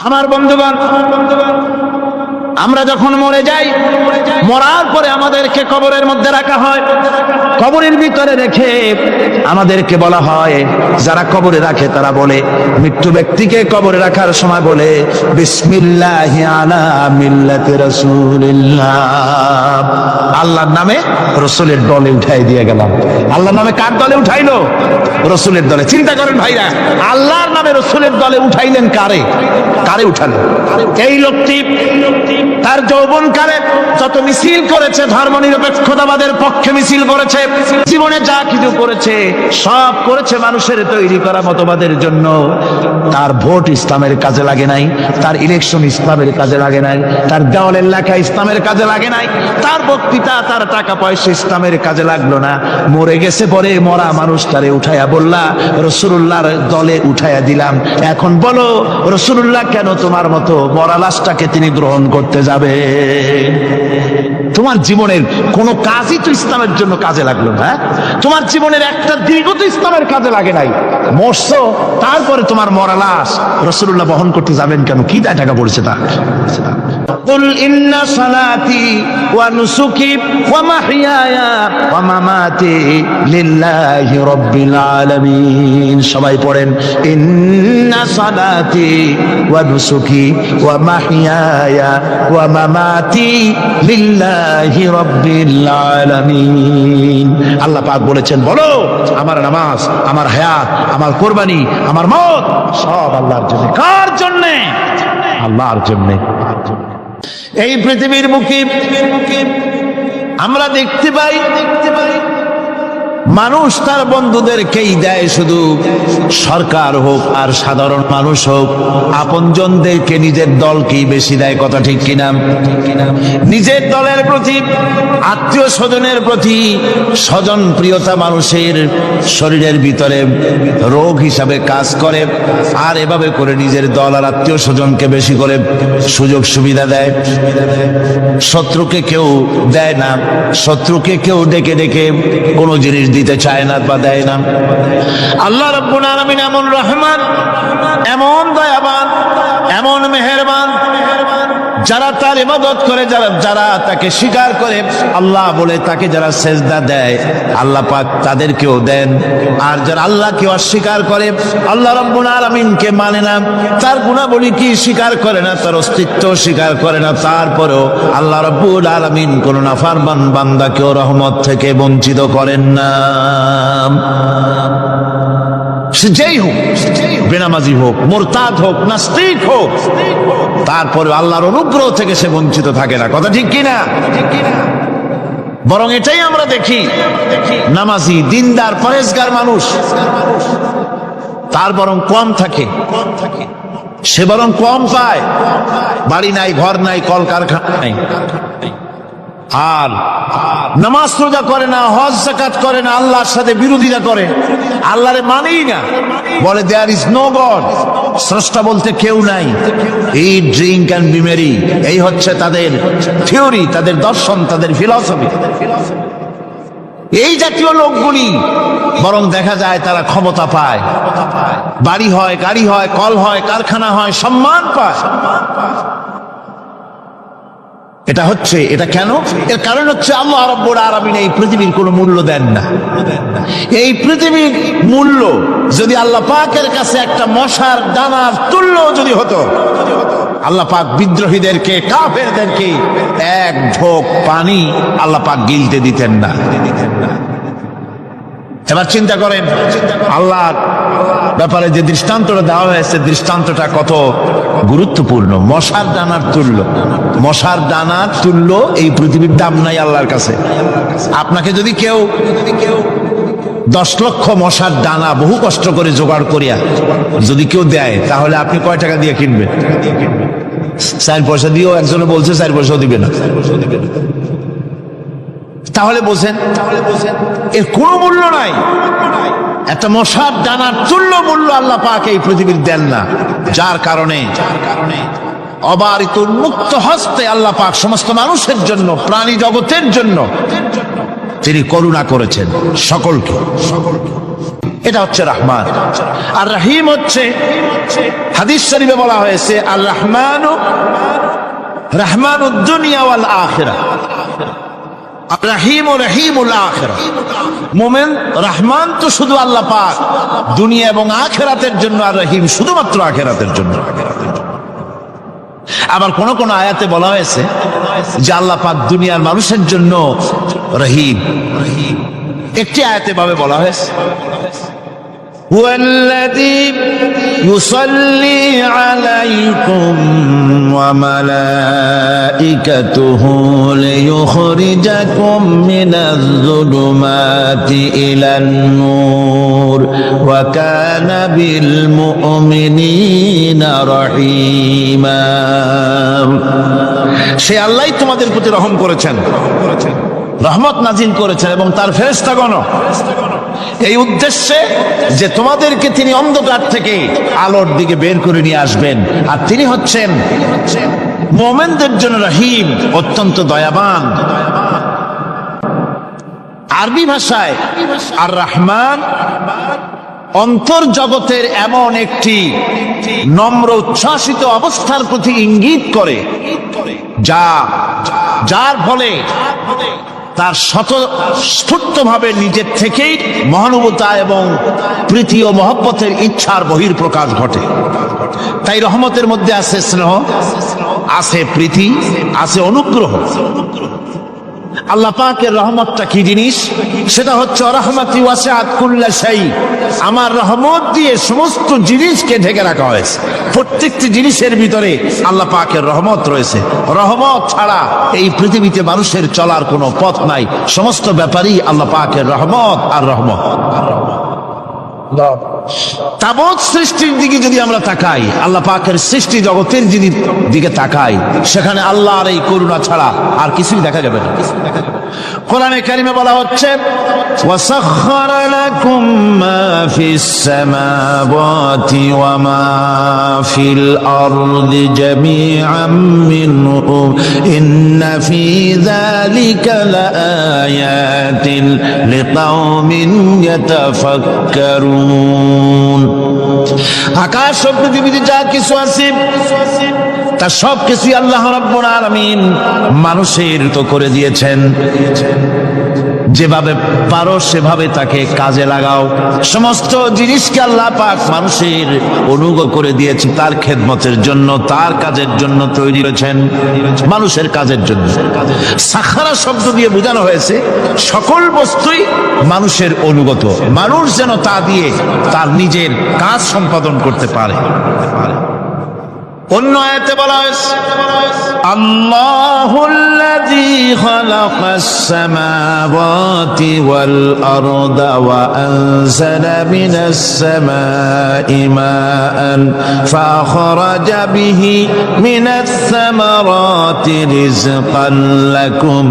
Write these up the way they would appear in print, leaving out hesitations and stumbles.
আমার বন্ধুগণ, আমরা যখন মরে যাই, মরার পরে আমাদেরকে কবরের মধ্যে রাখা হয়। কবরের ভিতরে রেখে আমাদেরকে বলা হয়, যারা কবরে রাখে তারা বলে, মৃত্যু ব্যক্তিকে কবরে রাখার সময় বলে, বিসমিল্লাহি আলা মিল্লাতি রাসূলিল্লাহ, আল্লাহর নামে রসুলের দলে উঠাই দিয়ে গেলাম। আল্লাহর নামে কার দলে উঠাইলো? রসুলের দলে। চিন্তা করেন ভাইরা, আল্লাহর নামে রসুলের দলে উঠাইলেন কারে? কারে উঠালেন? এই লোকটি তার যৌবনকালে যত মিছিল করেছে, ধর্ম নিরপেক্ষতাবাদের পক্ষে মিছিল করেছে, জীবনে যা কিছু করেছে সব করেছে মানুষের তৈরি করা মতবাদের জন্য। তার ভোট ইসলামের কাজে লাগে নাই, তার ইলেকশন ইসলামের কাজে লাগে নাই, তার দেওয়ালের লেখা ইসলামের কাজে লাগে নাই, তার বক্তৃতা, তার টাকা পয়সা ইসলামের কাজে লাগলো না। মরে গেছে, পরে মরা মানুষটারে উঠাইয়া বললা রসুলুল্লাহর দলে উঠাইয়া দিলাম। এখন বলো রসুলুল্লাহ কেন তোমার মতো মরা লাশটাকে তিনি গ্রহণ করতে যাবে? তোমার জীবনের কোন কাজই তো ইসলামের জন্য কাজে লাগলো না। তোমার জীবনের একটা দীর্ঘ তো ইসলামের কাজে লাগে নাই। মরছো, তারপরে তোমার মরা লাশ রাসূলুল্লাহ বহন করতে যাবেন কেন? কি দায় টাকা পড়েছে তার? কুল ইন্না সালাতি ওয়া নুসুকি ওয়া মাহইয়ায়া ওয়া মামাতি লিল্লাহি রাব্বিল আলামিন। সবাই পড়েন, ইন্না সালাতি ওয়া নুসুকি ওয়া মাহইয়ায়া ওয়া মামাতি লিল্লাহি রাব্বিল আলামিন। আল্লাহ পাক বলেছেন, বলো আমার নামাজ, আমার হায়াত, আমার কুরবানি, আমার মওত সব আল্লাহর জন্য। কার জন্য? আল্লাহর জন্য। এই পৃথিবীর মুখে আমরা দেখতে পাই মানুষ তার বন্ধুদেরকেই দেয়, শুধু সরকার হোক আর সাধারণ মানুষ হোক, আপনজনদেরকে নিজের দলকেই বেশি দেয়। কথা ঠিক কিনা? নিজের দলের প্রতি, আত্মীয় স্বজনের প্রতি স্বজন প্রিয়তা মানুষের শরীরের ভিতরে রোগ হিসাবে কাজ করে, আর এভাবে করে নিজের দল আর আত্মীয় স্বজনকে বেশি করে সুযোগ সুবিধা দেয়। শত্রুকে কেউ দেয় না, শত্রুকে কেউ ডেকে ডেকে কোনো জিনিস দিতে চায় না বা দেয় না। আল্লাহ রাব্বুল আলামিন এমন রহমান, এমন দয়াবান, এমন মেহেরবান, যারা তার ইবাদত করে, যারা তাকে স্বীকার করে, আল্লাহ বলে তাকে যারা সেজদা দেয়, আল্লাহ পাক তাদেরকেও দেন। আর যারা আল্লাহকে অস্বীকার করে, আল্লাহ রাব্বুল আলামিনকে মানে না, তার গুণাবলী কি স্বীকার করে না, তার অস্তিত্ব স্বীকার করে না, তারপরেও আল্লাহ রাব্বুল আলামিন কোন নাফরমান বান্দাকেও রহমত থেকে বঞ্চিত করেন না। সে যেই হোক, বেনামাজি হোক, মুরতাদ হোক, নাস্তিক হোক, তারপরে আল্লাহর অনুগ্রহ থেকে সে বঞ্চিত থাকে না। কথা ঠিক কিনা? বরং এটাই আমরা দেখি, নামাজি, দিনদার, পরেজগার মানুষ তার বরং কম থাকে, সে বরং কম পায়। বাড়ি নাই, ঘর নাই, কলকারখানা নাই, আর নামাজ রোজা করে না, হজ যাকাত করে না, আল্লাহর সাথে বিরোধিতা করে, আল্লাহরে মানেই না, বলে দেয়ার ইজ নো গড, স্রষ্টা বলতে কেউ নাই। ইট, ড্রিঙ্ক অ্যান্ড বি মেরি, এই হচ্ছে তাদের থিওরি, তাদের দর্শন, তাদের ফিলসফি। এই জাতীয় লোকগুলি বরং দেখা যায় তারা ক্ষমতা পায়, বাড়ি হয়, গাড়ি হয়, কল হয়, কারখানা হয়, সম্মান পায়। এটা হচ্ছে, এটা কেন? এর কারণ হচ্ছে আল্লাহ রাব্বুল আলামিন এই পৃথিবীর কোনো মূল্য দেন না। এই পৃথিবীর মূল্য যদি আল্লাহ পাকের কাছে একটা মশার দানার তুল্য যদি হতো, আল্লাহ পাক বিদ্রোহীদেরকে, কাফেরদেরকে এক ঢোক পানি আল্লাহ পাক গিলতে দিতেন না। এবার চিন্তা করেন, আল্লাহর ব্যাপারে যে দৃষ্টান্তটা দেওয়া হয়েছে, দৃষ্টান্তটা কত গুরুত্বপূর্ণ। মশার দানার তুল্য, মশার দানার তুল্য এই পৃথিবীর দাম নাই আল্লাহর কাছে। আপনাকে যদি কেউ 10 লক্ষ মশার দানা বহু কষ্ট করে জোগাড় করিয়া যদি কেউ দেয়, তাহলে আপনি কয় টাকা দিয়ে কিনবেন? 4 পয়সা দিয়েও একজনে বলছে 4 পয়সাও দিবে না। তাহলে বোঝেন এর কোনো মূল্য নাই। একটা মশার দানার তুল্য মূল্য আল্লাহ পাক এই পৃথিবীর দেন না, যার কারণে অবারিত উন্মুক্ত হস্তে আল্লাহ পাক সমস্ত মানুষের জন্য, প্রাণী জগতের জন্য তিনি করুণা করেছেন সকলকে। এটা হচ্ছে রহমান। আর রহিম হচ্ছে, হাদিস শরীফে বলা হয়েছে আর রহমানু রহমানুদ দুনিয়া ওয়াল আখিরাহ, রহিম ও রহিমুল আখিরাহ। মুমিন রহমান তো শুধু আল্লাহ পাক দুনিয়া এবং আখিরাতের জন্য, আর রহিম শুধুমাত্র আখিরাতের জন্য। আবার কোন কোন আয়াতে বলা হয়েছে যে আল্লাহ পাক দুনিয়ার মানুষের জন্য রহিম। একটি আয়াতে ভাবে বলা হয়েছে ওয়াল্লাযী ইউসাল্লি আলাইকুম ওয়া মালাইকাতুহু লিয়ুখরিজাকুম মিনাজ যুলুমাতি ইলান নূর ওয়া কানা বিল মুমিনিনা রহিমা। সে আল্লাহই তোমাদের প্রতি রহম করেছেন, রহমত নাজিল করেছেন এবং তার ফেরেশতাগণ এই উদ্দেশ্যে যে তোমাদেরকে তিনি অন্ধকার থেকে আলোর দিকে বের করে নিয়ে আসবেন। আর তিনি হচ্ছেন মুমিনদের জন্য রহিম, অত্যন্ত দয়াবান। আরবি ভাষায় আর রহমান অন্তর জগতের এমন একটি নম্র উচ্ছ্বাসিত অবস্থার প্রতি ইঙ্গিত করে যার ফলে তার স্বতঃস্ফূর্তভাবে নিজের থেকেই মহানুভবতা এবং প্রীতি ও মহব্বতের ইচ্ছার বহির্প্রকাশ ঘটে। তাই রহমতের মধ্যে আছে স্নেহ, আছে প্রীতি, আছে অনুগ্রহ। আল্লাহ পাকের রহমতটা কি জিনিস? সেটা হচ্ছে রহমতি ওয়াসিআত কুল্লা শাই। আমার রহমত দিয়ে সমস্ত জিনিসকে ঢেকে রাখা হয়েছে। প্রত্যেকটি জিনিসের ভিতরে আল্লাহ পাকের রহমত রয়েছে। রহমত ছাড়া এই পৃথিবীতে মানুষের চলার কোনো পথ নাই। সমস্ত ব্যাপারই আল্লাহ পাকের রহমত আর রহমত। তাবৎ সৃষ্টির দিকে যদি আমরা তাকাই, আল্লাহ পাকের সৃষ্টি জগতের দিকে তাকাই, সেখানে আল্লাহর এই করুণা ছাড়া আর কিছুই দেখা যাবে না। কোরআনে কারিমে বলা হচ্ছে ওয়াসাখখারা লাকুম মা ফিস সামাওয়াতি ওয়া মা ফিল আরদি জামিআম মিনহু ইন্না ফি যালিকা লাআয়াতিন লিকাওমিন ইয়াতাফাক্কারুন। আকাশ ও পৃথিবীতে যা কিছু আছে তা সব কিছুই আল্লাহ রাব্বুল আলামিন মানুষের তো করে দিয়েছেন। যেভাবে পারো সেভাবে তাকে কাজে লাগাও। সমস্ত জিনিসকে আল্লাহ পাক মানুষের অনুগ্রহ করে দিয়েছে তার খেদমতের জন্য, তার কাজের জন্য তৈরি করেছেন, মানুষের কাজের জন্য। সাখারা শব্দ দিয়ে বোঝানো হয়েছে সকল বস্তুই মানুষের অনুগত, মানুষ যেন তা দিয়ে তার নিজের কাজ সম্পাদন করতে পারে। অন্য আয়াতে বলা হয়েছে আল্লাহুল্লাযী খালাকাস সামাওয়াতি ওয়াল আরদা ওয়া আনজালা মিনাস সামাই মাআন ফাখরাজা বিহি মিনাস সামারাতি রিজকান লাকুম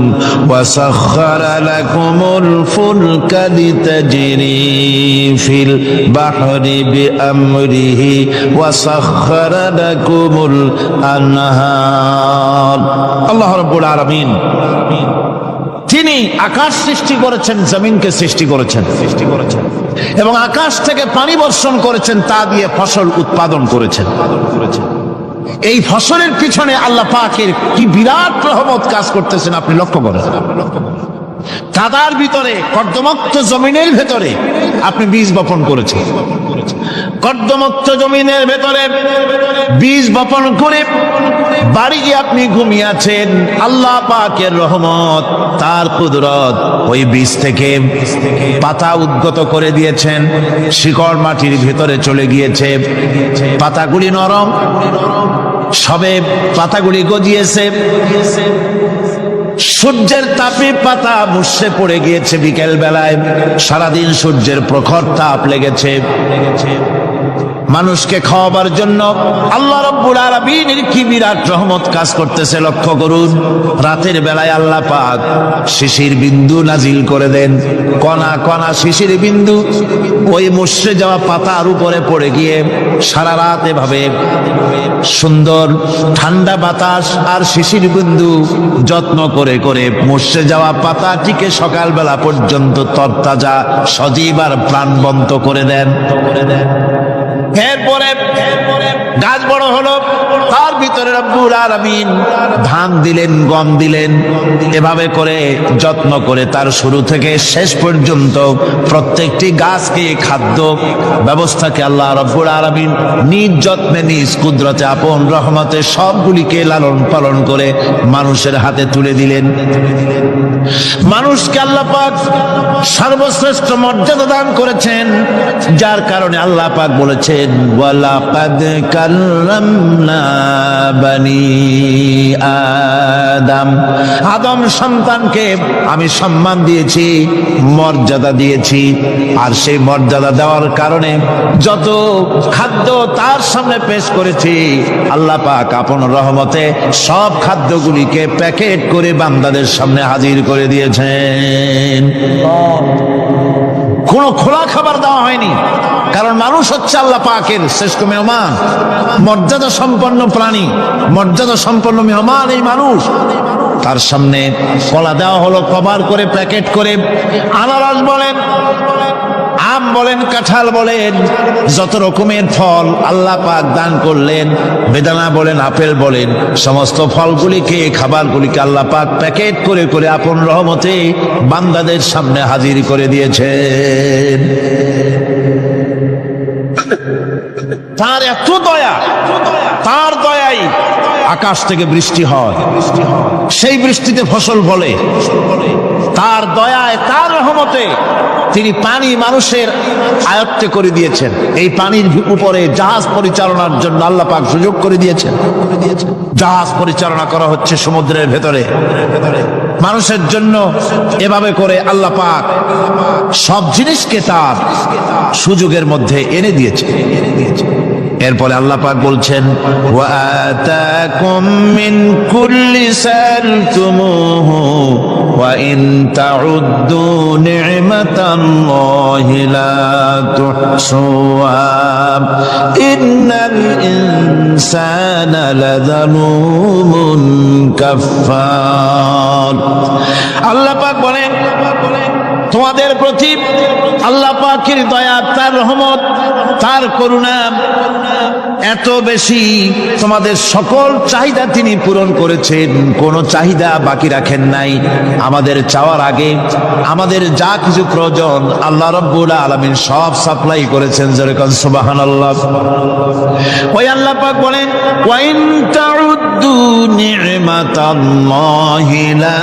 ওয়া সাখখারা লাকুমুল ফুলকা লিতাজরি ফিল বাহরি বিআমরিহি ওয়া সাখখারা লাকুম আল্লাহ রাব্বুল আলামিন তিনি আকাশ সৃষ্টি করেছেন, জমিনকে সৃষ্টি করেছেন এবং আকাশ থেকে পানি বর্ষণ করেছেন, তা দিয়ে ফসল উৎপাদন করেছেন। এই ফসলের পিছনে আল্লাহ পাকের কি বিরাট রহমত কাজ করতেছেন আপনি লক্ষ্য করেন। কাদার ভিতরে কর্দমাক্ত জমিনের ভেতরে আপনি বীজ বপন করেছেন, কর্দমাক্ত জমিনের ভেতরে বীজ বপন করে বাড়ি গিয়ে আপনি ঘুমিয়ে আছেন। আল্লাহ পাকের রহমত, তার কুদরত, ওই বীজ থেকে পাতা উদ্গত করে দিয়েছেন, শিকড় মাটির ভেতরে চলে গিয়েছে, পাতাগুলি নরম, সবে পাতাগুলি গজিয়েছে। সূর্যের তাপে পাতা মুষড়ে পড়ে গিয়েছে বিকেল বেলায়, সারাদিন সূর্যের প্রখর তাপ লেগেছে। মানুষকে খাওয়াবার জন্য আল্লাহ রাব্বুল আলামিনের কি বিরাট রহমত কাজ করতেছে লক্ষ্য করুন। রাতের বেলায় আল্লাহ পাক শিশির বিন্দু নাজিল করে দেন, কণা কণা শিশির বিন্দু ওই মুষড়ে যাওয়া পাতার উপরে পড়ে গিয়ে সারা রাত এভাবে সুন্দর ঠান্ডা বাতাস আর শিশির বিন্দু যত্ন করে করে মুষড়ে যাওয়া পাতাটিকে সকালবেলা পর্যন্ত তরতাজা সজীব আর প্রাণবন্ত করে দেন। এরপরে গাছ বড় হলো, তার ভিতরে রব্বুল আলামিন ধান দিলেন, গম দিলেন, এভাবে করে যত্ন করে তার শুরু থেকে শেষ পর্যন্ত প্রত্যেকটি গাছকে খাদ্য ব্যবস্থাকে আল্লাহ রব্বুল আলামিন নিজ যত্নে নিজ কুদরতে আপন রহমতে সবগুলিকে লালন পালন করে মানুষের হাতে তুলে দিলেন। মানুষকে আল্লাহ পাক সর্বশ্রেষ্ঠ মর্যাদা দান করেছেন, যার কারণে আল্লাহ পাক বলেছেন ওয়ালাকাদ কাররামনা বানি আদম, আদম সন্তানকে আমি সম্মান দিয়েছি, মর্যাদা দিয়েছি। আর সেই মর্যাদা দেওয়ার কারণে যত খাদ্য তার সামনে পেশ করেছি আল্লাহ পাক আপন রহমতে সব খাদ্যগুলিকে প্যাকেট করে বান্দাদের সামনে হাজির করে দিয়েছেন। কোনো খোলা খাবার দেওয়া হয়নি, কারণ মানুষ হচ্ছে আল্লাহ পাকের শ্রেষ্ঠ মেহমান, মর্যাদা সম্পন্ন প্রাণী, মর্যাদা সম্পন্ন মেহমান এই মানুষ। তার সামনে কলা দেওয়া হলো কভার করে, প্যাকেট করে। আনারস বলেন, আম বলেন, কাঁঠাল বলেন, যত রকমের ফল আল্লাহ পাক দান করলেন, বেদানা বলেন, আপেল বলেন, সমস্ত ফলগুলিকে খাবারগুলিকে আল্লাহ পাক প্যাকেট করে করে আপন রহমতে বান্দাদের সামনে হাজির করে দিয়েছেন। তার এত দয়া, তার দয়াই আকাশ থেকে বৃষ্টি হয়, সেই বৃষ্টিতে ফসল ফলে। তার দয়ায়, তার রহমতে তিনি পানি মানুষের আয়ত্তে করে দিয়েছেন। এই পানির উপরে জাহাজ পরিচালনার জন্য আল্লাহ পাক সুযোগ করে দিয়েছেন। জাহাজ পরিচালনা করা হচ্ছে সমুদ্রের ভেতরে মানুষের জন্য। এভাবে করে আল্লাহ পাক সব জিনিসকে তার সুযোগের মধ্যে এনে দিয়েছে। এরপরে আল্লাহ পাক বলছেন ওয়া আতাকুম মিন কুল্লি সালতুমুহু ওয়া ইন তাউদ্দু নি'মাতাল্লাহি লা তুহসুহা ইন্নাল ইনসানা লাযালুমুন কাফফার। আল্লাহ পাক বলেন তোমাদের প্রতি আল্লাহ পাকের দয়া, তার রহমত, তার করুণা এত বেশি, তোমাদের সকল চাহিদা তিনি পূরণ করেছেন, কোনো চাহিদা বাকি রাখেন নাই। আমাদের চাওয়ার আগে আমাদের যা কিছু প্রয়োজন আল্লাহ রাব্বুল আলামিন সব সাপ্লাই করেছেন। যেরকম সুবহানাল্লাহ। ওই আল্লাহ পাক বলেন ওয়া ইন তাউদ্দু নি'মাতাল্লাহি লা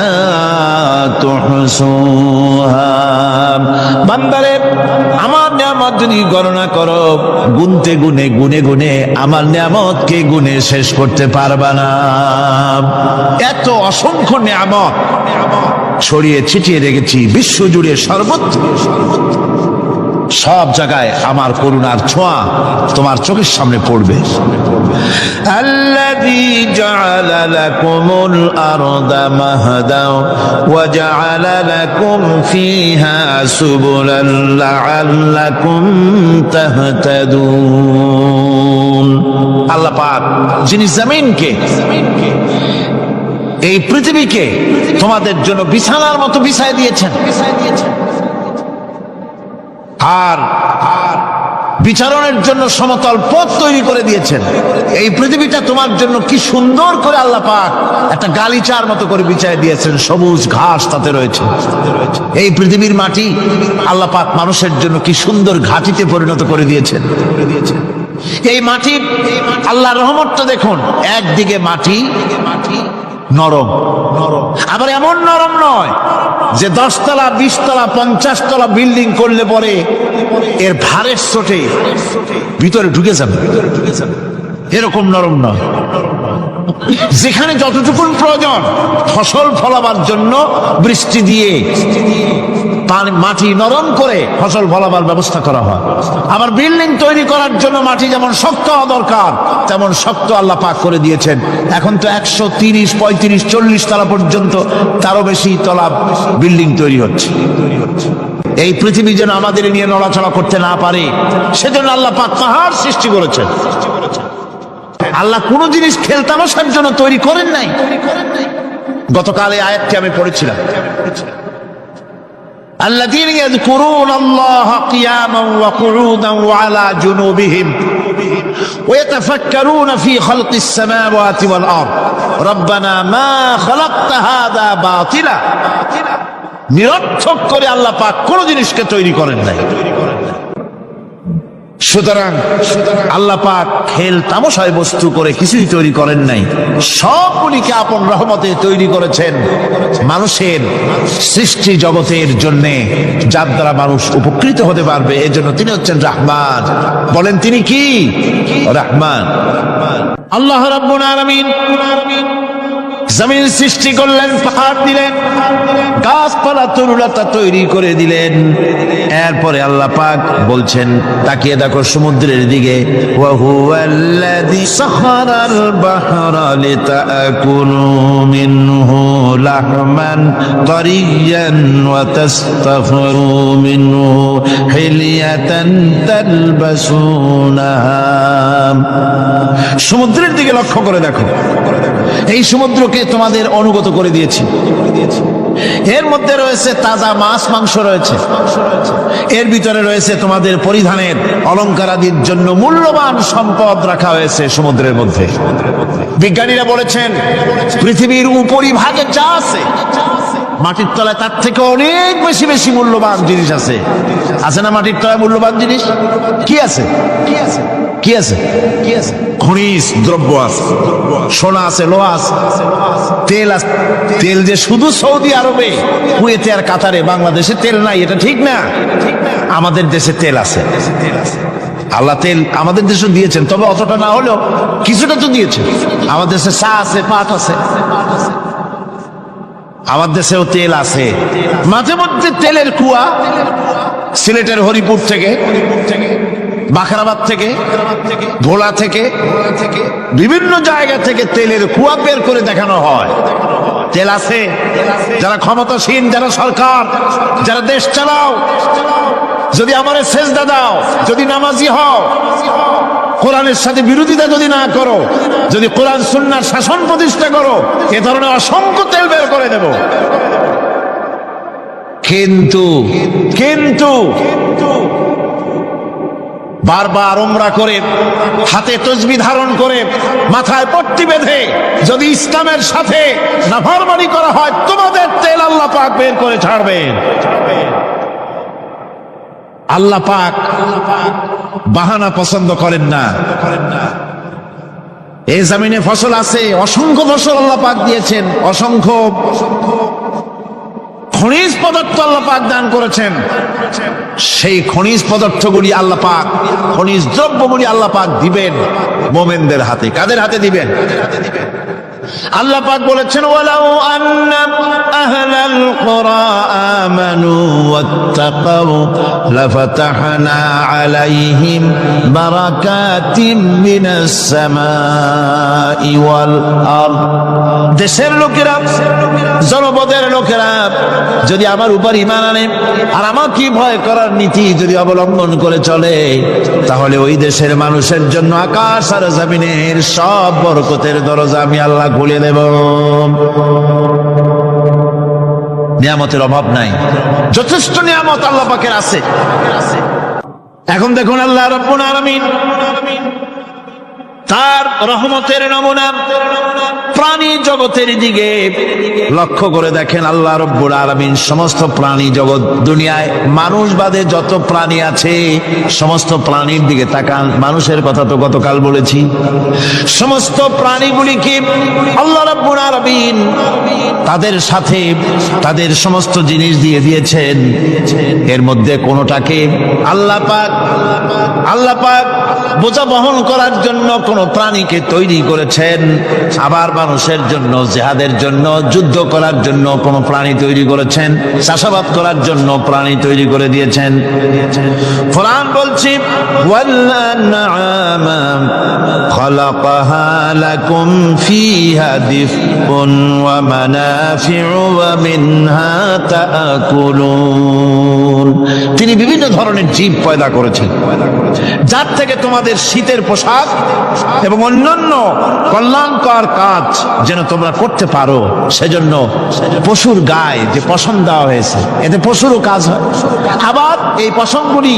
তুহসুহা। বান্দারে আমার নিয়ামত যদি গণনা করো, গুনতে গুনে গুনে গুনে আমার নিয়ামতকে গুনে শেষ করতে পারবা না। এত অসংখ্য নিয়ামত ছড়িয়ে ছিটিয়ে রেখেছি বিশ্ব জুড়ে, সর্বত্র সব জায়গায় আমার করুণার ছোঁয়া তোমার চোখের সামনে পড়বে। আল্লাযী জাআলা লাকুমুল আরদা মাহদা ওয়া জাআলা লাকুম ফীহা সুবুলান লাআল্লাকুম তাহতাদুন। আল্লাহ পাক যিনি জমিনকে, এই পৃথিবীকে তোমাদের জন্য বিছানার মতো বিছায় দিয়েছেন, আর বিচারণের জন্য সমতল পথ তৈরি করে দিয়েছেন। এই পৃথিবীটা তোমার জন্য কি সুন্দর করে আল্লাহ পাক একটা গালিচার মতো করে বিছায় দিয়েছেন, সবুজ ঘাস তাতে রয়েছে। এই পৃথিবীর মাটি আল্লাহ পাক মানুষের জন্য কি সুন্দর ঘাটিতে পরিণত করে দিয়েছেন। এই মাটি আল্লাহর রহমতটা দেখুন, একদিকে মাটি নরম, আবার এমন নরম নয় যে 10 তলা 20 তলা 50 তলা বিল্ডিং করলে পরে এর ভারের চোটে ভিতরে ঢুকে যাবে, এরকম নরম নয়। যেখানে যতটুকু প্রয়োজন ফসল ফলাবার জন্য বৃষ্টি দিয়ে মাটি নরম করে ফসল ফলাবার ব্যবস্থা করা হয়। আবার বিল্ডিং তৈরি করার জন্য মাটি যেমন শক্ত হওয়া দরকার তেমন শক্ত আল্লাহ পাক করে দিয়েছেন। এখন তো 130, 35, 40 তলা পর্যন্ত, তারও বেশি তলা বিল্ডিং তৈরি হচ্ছে। এই পৃথিবী যেন আমাদের নিয়ে নড়াচড়া করতে না পারে সেজন্য আল্লাহ পাক পাহাড় সৃষ্টি করেছেন। আল্লাহ কোন জিনিস খেলতামশার জন্য তৈরি করেন নাই। গতকাল এই আয়াতটি আমি পড়েছিলাম, الذين يذكرون الله قياما وقعودا وعلى جنوبهم ويتفكرون في خلق السماوات والأرض ربنا ما خلقت هذا باطلا। নিরর্থক করে আল্লাহ পাক কোন জিনিসকে তৈরি করেন নাই। সুতরাং আল্লাহ পাক খেল তামাশায় বস্তু করে কিছুই তৈরি করেন নাই, সবগুলিকে আপন রহমতে তৈরি করেছেন মানুষের সৃষ্টি জগতের জন্য, যার দ্বারা মানুষ উপকৃত হতে পারবে। এর জন্য তিনি হচ্ছেন রহমান। বলেন তিনি কি? রহমান। আল্লাহ রাব্বুল আলামিন জমিন সৃষ্টি করলেন, পাহাড় দিলেন, গাছপালা তরুলতা তৈরি করে দিলেন। এরপরে আল্লাহ পাক বলছেন, তাকিয়ে দেখো সমুদ্রের দিকে, ওয়া হুয়াল্লাযী সাখারাল বাহরা লিতাকুলু মিনহু লাহমান তারিয়ান ওয়া তাস্তাখরু মিনহু হিলিয়াতান তালবাসুনাহা। সমুদ্রের দিকে লক্ষ্য করে দেখো, এই সমুদ্রকে তোমাদের অনুগত করে দিয়েছি। এর মধ্যে রয়েছে তাজা মাছ মাংস রয়েছে, এর ভিতরে রয়েছে তোমাদের পরিধানের অলংকার আদির জন্য মূল্যবান সম্পদ রাখা হয়েছে সমুদ্রের মধ্যে। বিজ্ঞানীরা বলেছেন পৃথিবীর উপরিভাগে যা আছে মাটির তলায় তার থেকে অনেক বেশি বেশি মূল্যবান জিনিস আছে। আছে না মাটির তলায় মূল্যবান জিনিস? কি আছে? কি আছে? কি আছে? কি আছে? খনিজ দ্রব্য আছে, সোনা আছে, লোহা আছে, তেল আছে। তেল যে শুধু সৌদি আরবে, কুয়েতে আর কাতারে, বাংলাদেশে তেল নাই এটা ঠিক না। আমাদের দেশে তেল আছে। আল্লাহ তেল আমাদের দেশে দিয়েছেন, তবে অতটা না হলেও কিছুটা তো দিয়েছেন। আমাদের দেশে চা আছে, পাট আছে, আমার দেশেও তেল আছে। মাঝে মধ্যে তেলের কুয়া সিলেটের হরিপুর থেকে, বাখরাবাদ থেকে, ভোলা থেকে, বিভিন্ন জায়গা থেকে তেলের কুয়া বের করে দেখানো হয়। তেল আছে। যারা ক্ষমতাসীন, যারা সরকার, যারা দেশ চালাও, যদি আমারে সেজদা দাও, যদি নামাজি হও, কোরআনের সাথে বিরোধিতা যদি না করো, যদি কোরআন সুন্নাহর শাসন প্রতিষ্ঠা করো, এ ধরনের অসংখ্য তেল বের করে দেব। কিন্তু কিন্তু বারবার উমরা করে, হাতে তসবিহ ধারণ করে, মাথায় পট্টি বেঁধে যদি ইসলামের সাথে নাফরমানি করা হয়, তোমাদের তেল আল্লাহ পাক বের করে ছাড়বেন। আল্লাহ পাক বাহানা পছন্দ করেন না। এই জমিনে ফসল আছে, অসংখ্য ফসল আল্লাহ পাক দিয়েছেন, অসংখ্য খনিজ পদার্থ আল্লাহ পাক দান করেছেন। সেই খনিজ পদার্থগুলি আল্লাহ পাক, খনিজ দ্রব্যগুলি আল্লাহ পাক দিবেন মুমিনদের হাতে। কাদের হাতে দিবেন? আল্লাহ পাক বলেছেন, ওয়ালাউ আন্না আহলাল কুরা আমানু ওয়াত্তাকাউ লাফাতাহনা আলাইহিম বারাকাতিম মিনাস সামাই ওয়াল আরদ। দেশের লোকেরা, জনপদের লোকেরা যদি আমার উপর ঈমান আনে আর আমাকে ভয় করার নীতি যদি অবলম্বন করে চলে, তাহলে ওই দেশের মানুষের জন্য আকাশ আর জমিনের সব বরকতের দরজা আমি আল্লাহ খুলে দেব। নিয়ামতের অভাব নাই, যথেষ্ট নিয়ামত আল্লাহ পাকের আছে। এখন দেখুন আল্লাহ রাব্বুল আলামিন তার রহমতের নমুনা প্রাণী জগতের দিকে লক্ষ্য করে দেখেন। আল্লাহ রাব্বুল আলামিন সমস্ত প্রাণী জগৎ, দুনিয়ায় মানুষ বাদে যত প্রাণী আছে সমস্ত প্রাণীর দিকে তাকান। মানুষের কথা তো গতকাল বলেছি। সমস্ত প্রাণীগুলিকে আল্লাহ রাব্বুল আলামিন তাদের সাথে তাদের সমস্ত জিনিস দিয়ে দিয়েছেন। এর মধ্যে কোনোটাকে আল্লাহ পাক বোঝা বহন করার জন্য কোনো প্রাণীকে তৈরি করেছেন, আবার মানুষের জন্য, জিহাদের জন্য, যুদ্ধ করার জন্য কোন প্রাণী তৈরি করেছেন, চাষাবাদ করার জন্য প্রাণী তৈরি করে দিয়েছেন। কোরআন বলছি ওয়াল আনআমা খালাকাহা লাকুম ফিহা দিফউন ওয়া মানাফিউ ওয়া মিনহা তাআকুলুন। তিনি বিভিন্ন ধরনের জীব পয়দা করেছেন, যার থেকে তোমাদের শীতের পোশাক এবং অন্যান্য কল্যাণকর কাজ যেন তোমরা করতে পারো, সেজন্য পশুর গায়ে যে পশম দেওয়া হয়েছে, এতে পশুরও কাজ হয়। আবার এই পশমগুলি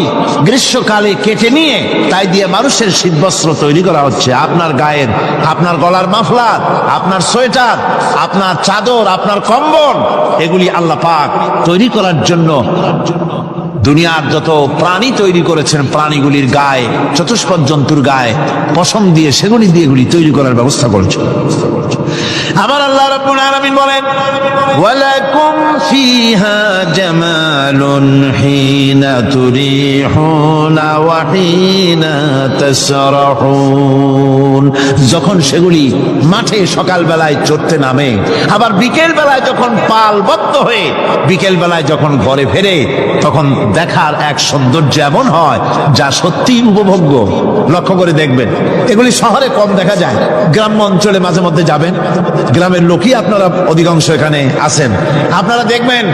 গ্রীষ্মকালে কেটে নিয়ে তাই দিয়ে মানুষের শীতবস্ত্র তৈরি করা হচ্ছে। আপনার গায়ের, আপনার গলার মাফলার, আপনার সোয়েটার, আপনার চাদর, আপনার কম্বল, এগুলি আল্লাহ পাক তৈরি করার জন্য দুনিয়ার যত প্রাণী তৈরি করেছেন, প্রাণীগুলির গায়ে, চতুষ্পদ জন্তুর গায়ে পশম দিয়ে, সেগুলি দিয়ে এগুলি তৈরি করার ব্যবস্থা করেছেন। আবার আল্লাহ রাব্বুল আলামিন বলেন ওয়ালাকুম ফিহা জামালুন হিনা তুরিহুনা ওয়া হিনা তাসরাহুন। যখন সেগুলি মাঠে সকাল বেলায় চড়তে নামে, আবার বিকেল বেলায় যখন পালবদ্ধ হয়ে বিকেল বেলায় যখন ঘরে ফেরে, তখন দেখার এক সৌন্দর্য এমন হয় যা সত্যি উপভোগ্য। লক্ষ্য করে দেখবেন, এগুলি শহরে কম দেখা যায়, গ্রাম্য অঞ্চলে মাঝে মধ্যে যাবেন, গ্রামের লোকই আপনারা অধিকাংশ এখানে আছেন, আপনারা দেখবেন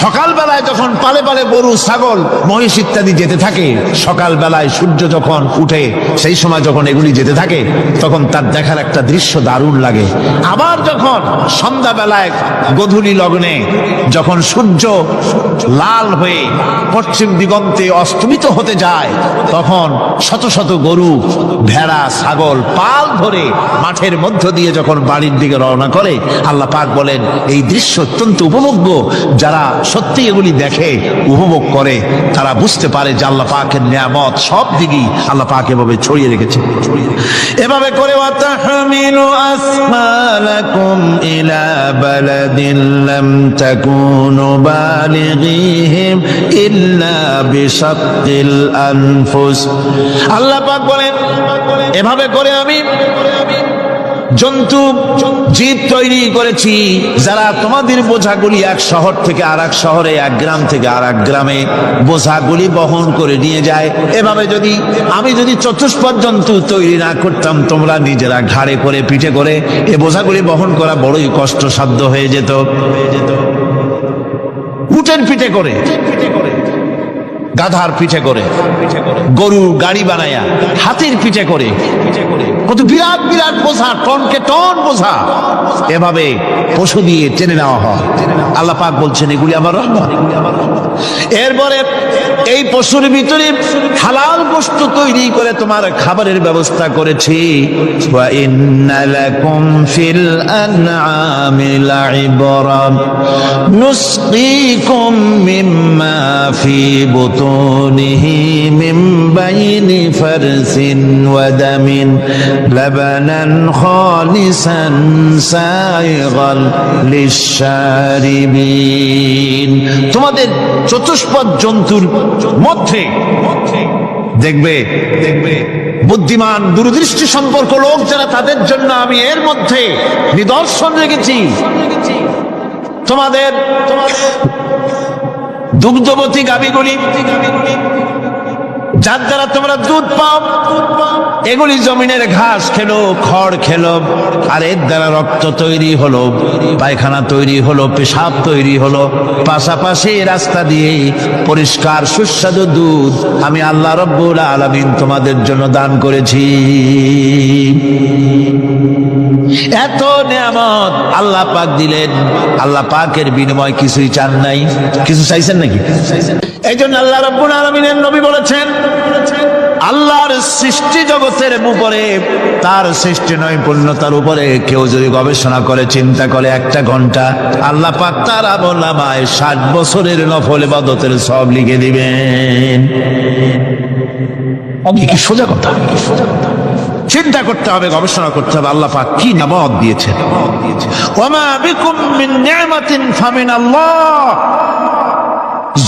সকাল বেলায় যখন পালে পালে গরু, ছাগল, মহিষ ইত্যাদি যেতে থাকে, সকাল বেলায় সূর্য যখন উঠে সেই সময় যখন এগুলি যেতে থাকে, তখন তার দেখার একটা দৃশ্য দারুণ লাগে। আবার যখন সন্ধ্যা বেলায় গোধূলি লগ্নে যখন সূর্য লাল হয়ে পশ্চিম দিগন্তে অস্তমিত হতে যায়, তখন শত শত গরু, ভেড়া, ছাগল পাল ধরে মাঠের মধ্য দিয়ে যখন বাড়ির দিকে রওনা করে, আল্লাহ পাক বলেন এই দৃশ্য অত্যন্ত উপভোগ্য। যারা সত্যি এগুলি দেখে, উপভোগ করে, তারা বুঝতে পারে যে আল্লাহ পাকের নিয়ামত সব দিকেই আল্লাহ পাক এভাবে ছড়িয়ে রেখেছে। এভাবে করে ওয়াতাহমিলু আসমালাকুম ইলা বালাদিন লাম তাকুনু বালিগিহিম ইল্লা বিশাক্কিল আনফুস। আল্লাহ পাক বলেন এভাবে করে আমি জন্তু, জীব তৈরি করেছি, যারা তোমাদের বোঝাগুলি এক শহর থেকে আর এক শহরে, এক গ্রাম থেকে আর এক গ্রামে বোঝাগুলি বহন করে নিয়ে যায়। এভাবে যদি আমি চতুষ্পদ জন্তু তৈরি না করতাম, তোমরা নিজেরা ঘাড়ে করে, পিঠে করে এ বোঝাগুলি বহন করা বড়ই কষ্টসাধ্য হয়ে যেত। উটের পিঠে করে, গাধার পিঠে করে, গরু গাড়ি বানায়া, হাতির পিঠে করে, কত বিরাট বিরাট বোঝা, টনকে টন বোঝা এভাবে পশু দিয়ে টেনে নেওয়া হয়। আল্লাহ পাক বলছেন এগুলি আমার রহমত। এরপরে এই পশুর ভিতরে হালাল গোশত তৈরি করে তোমার খাবারের ব্যবস্থা করেছি। ওয়া ইন্না লাকুম ফিল আনআমি লাইবরা নুসকিকুম মিম্মা ফি বুতুনিহি মিন বাইনি ফারসিন ওয়া দামিন লাবানান খালিসান সাইগাল লিশশারিবিন। তোমাদের চতুষ্পদ জন্তুর মধ্যে দেখবে বুদ্ধিমান, দূরদৃষ্টি সম্পর্ক লোক যারা, তাদের জন্য আমি এর মধ্যে নিদর্শন রেখেছি। তোমাদের দুগ্ধবতী গাভীগুলি, যার দ্বারা তোমরা দুধ পাও, এগুলি জমিনের ঘাস খেলো, খড় খেলো, আর এর দ্বারা রক্ত তৈরি হলো, পায়খানা তৈরি হলো, পেশাব তৈরি হলো। পাশাপাশি রাস্তা দিয়ে পরিষ্কার সুস্বাদু দুধ আমি আল্লাহ রব্বুল আলামিন তোমাদের জন্য দান করেছি। এত নিয়ামত আল্লাহ পাক দিলেন, আল্লাহ পাকের বিনিময় কিছুই চান নাই। কিছু চাইছেন নাকি? এই জন্য আল্লাহ রব্বুল আলামিনের নবী বলেছেন, আল্লাহর সৃষ্টি জগতের উপরে, তার সৃষ্টি নৈপুণ্যতার উপরে কেউ যদি গবেষণা করে, চিন্তা করে একটা ঘন্টা, আল্লাহ পাক তার আমলনামায় 60 বছরের নফল ইবাদতের সব লিখে দিবেন। কি সোজা কথা। চিন্তা করতে হবে, গবেষণা করতে হবে আল্লাহ পাক কি নিয়ামত দিয়েছেন। ওয়া মা বিকুম মিন নি'মাতিন ফামিনাল্লাহ।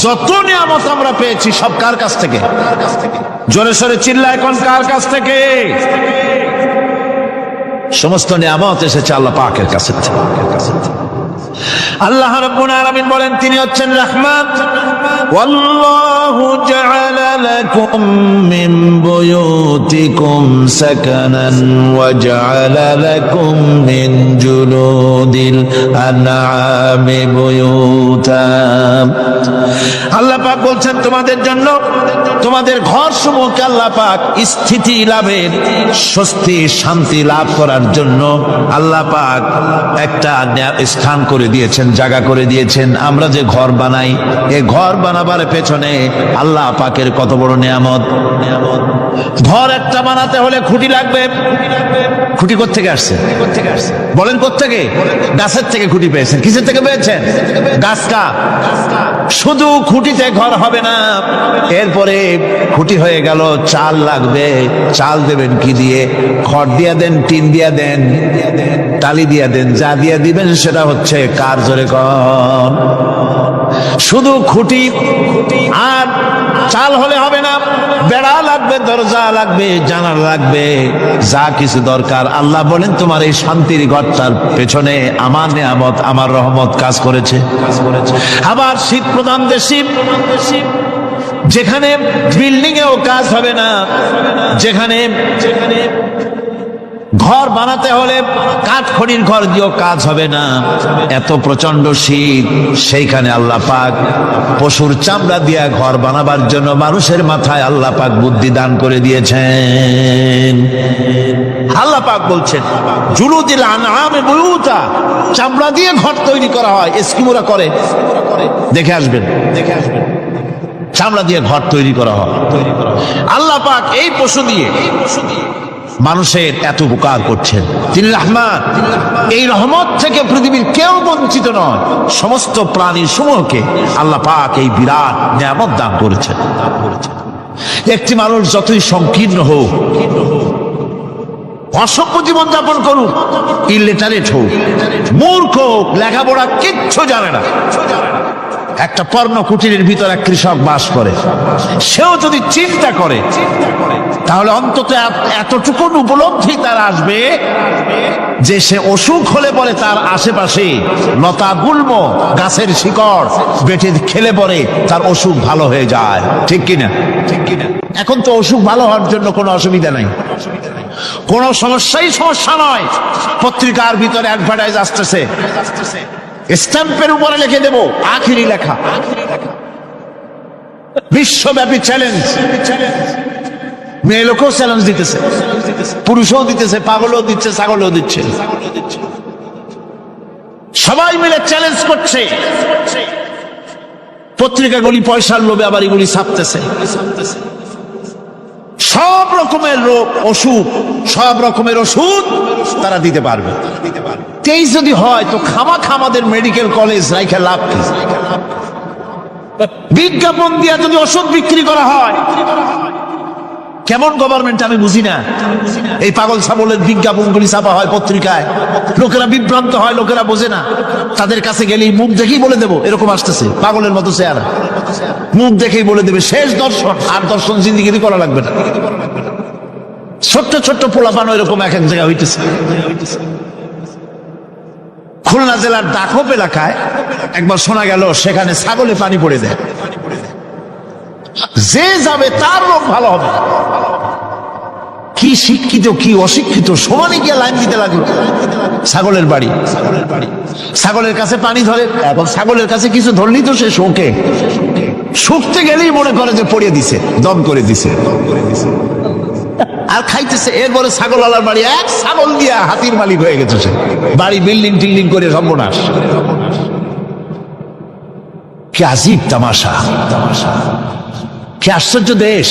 যত নিয়ামত আমরা পেয়েছি সব কার কাছ থেকে? জোরে সোরে চিল্লায় এখন, কার কাছ থেকে? সমস্ত নিয়ামত এসেছে আল্লাহ পাকের কাছে থেকে। আল্লাহ রাব্বুল আলামিন বলেন তিনি হচ্ছেন রহমান। ওয়াল্লাহু জাআলা লাকুম মিন বুয়ুতিকুম সাকানান ওয়া জাআলা লাকুম মিন জুলুদিল আনআমি বুয়ুতা। আল্লাহ পাক বলছেন তোমাদের জন্য তোমাদের ঘর সমূহকে আল্লাহ পাক স্থিতি লাভের, স্বস্তি শান্তি লাভ করার জন্য আল্লাহ পাক একটা স্থান করে দিয়েছেন, জায়গা করে দিয়েছেন। আমরা যে ঘর বানাই, এই ঘর বানাবার পেছনে আল্লাহ পাকের কত বড় নিয়ামত। ঘর একটা বানাতে হলে খুঁটি লাগবে। খুঁটি কোত্থেকে আসছে? বলেন কোত্থেকে? গাছের থেকে খুঁটি পেয়েছেন। কিসের থেকে পেয়েছেন? গাছটা। শুধু খুঁটিতে ঘর হবে না, এরপরে খুঁটি হয়ে গেল, চাল লাগবে। চাল দেবেন কি দিয়ে? খড় দিয়া দেন, টিন দিয়া দেন, টালি দিয়া দেন, যা দিয়া দিবেন সেটা হচ্ছে কার? জোরে কর। শুধু খুঁটি আর চাল হলে হবে না, বেড়া লাগবে, দরজা লাগবে, জানালা লাগবে, যা কিছু দরকার। আল্লাহ বলেন তোমার এই শান্তির ঘরটার পেছনে আমার নিয়ামত, আমার রহমত কাজ করেছে। আবার শীত প্রধান দেশে যেখানে বিল্ডিং এও কাজ হবে না, যেখানে ঘর বানাতে হলে কাঠ খড়ির ঘর দিয়েও কাজ হবে না, এত প্রচন্ড শীত, সেইখানে আল্লাহ পাক পশুর চামড়া দিয়া ঘর বানাবার জন্য মানুষের মাথায় আল্লাহ পাক বুদ্ধি দান করে দিয়েছেন। আল্লাহ পাক বলছেন জুলুদিল আনআমি বুয়ুতা, চামড়া দিয়ে ঘর তৈরি করা হয়। এস্কিমোরা করে, দেখে আসবেন, চামড়া দিয়ে ঘর তৈরি করা হয়। আল্লাহ পাক এই পশু দিয়ে মানুষের এত উপকার করছেন। তিনি রহমান। এই রহমত থেকে পৃথিবীর কেউ বঞ্চিত নয়। সমস্ত প্রাণী সমূহকে আল্লাহ পাক এই বিরাট নিয়ামত দান করেছেন। একটি মানুষ যতই সংকীর্ণ হোক, অসভ্য জীবন যাপন করুক, ইলিটারেট হোক, মূর্খ হোক, লেখাপড়া কিচ্ছু জানে না, একটা পর্ণ কুটিরের ভিতর এক কৃষক বাস করে, সেও যদি চিন্তা করে তাহলে অন্তত এতটুকু উপলব্ধি তার আসবে যে সে অসুখ হলে পরে তার আশেপাশে লতা গুল্ম, গাছের শিকড় বেটে খেলে পরে তার অসুখ ভালো হয়ে যায়। ঠিক কিনা? এখন তো অসুখ ভালো হওয়ার জন্য কোনো অসুবিধা নাই, কোনো সমস্যা নয়। পত্রিকার ভিতরে অ্যাডভার্টাইজ আসতেছে, স্ট্যাম্পের উপরে লিখে দেব আখিরি লেখা, বিশ্বব্যাপী চ্যালেঞ্জ। মেয়ে লোকও চ্যালেঞ্জ দিতেছে, পুরুষও দিতেছে, পাগলও দিচ্ছে, ছাগলও দিচ্ছে, সবাই মিলে চ্যালেঞ্জ করছে। পত্রিকাগুলি পয়সার লোভে আবার এগুলি ছাপতেছে। সব রকমের রোগ, অসুখ, সব রকমের ওষুধ তারা দিতে পারবে। তেইশ যদি হয় তো খামাখা আমাদের মেডিকেল কলেজ রাইখা লাভ কি? বিজ্ঞাপন দিয়া যদি ওষুধ বিক্রি করা হয়, কেমন গভর্নমেন্ট আমি বুঝি না। এই পাগল ছাগলের বিজ্ঞাপনগুলি ছাপা হয় পত্রিকায়, লোকেরা বিভ্রান্ত হয়, লোকেরা বোঝে না। তাদের কাছে গেলেই মুখ দেখেই বলে দেবো এরকম আসতেছে, পাগলের মতো চেহারা, মুখ দেখেই বলে দেবে শেষ দর্শন। আর দর্শন জিন্দিগিরি করা লাগবে না। ছোট্ট ছোট্ট পোলাপানো এরকম এক এক জায়গায় হইতেছে। খুলনা জেলার দাখপ এলাকায় একবার শোনা গেল সেখানে ছাগলে পানি পড়ে দেয়, যে যাবে তার রোগ ভালো হবে। কি শিক্ষিত কি অশিক্ষিত সমানে গিয়ে লাইন দিতে লাগলো। ছাগলের বাড়ি, ছাগলের কাছে পানি ধরে, এখন ছাগলের কাছে কিছু ধরলি তো সে শোকে, শুকতে গেলেই মনে করে যে পড়িয়ে দিছে, দম করে দিছে, আর খাইতেছে। এরপরে ছাগল আলার বাড়ি এক ছাগল দিয়া হাতির মালিক হয়ে গেছে সে, বাড়ি বিল্ডিং টিল্ডিং করে সর্বনাশ। কি আজীব তামাশা, কি আশ্চর্য দেশ।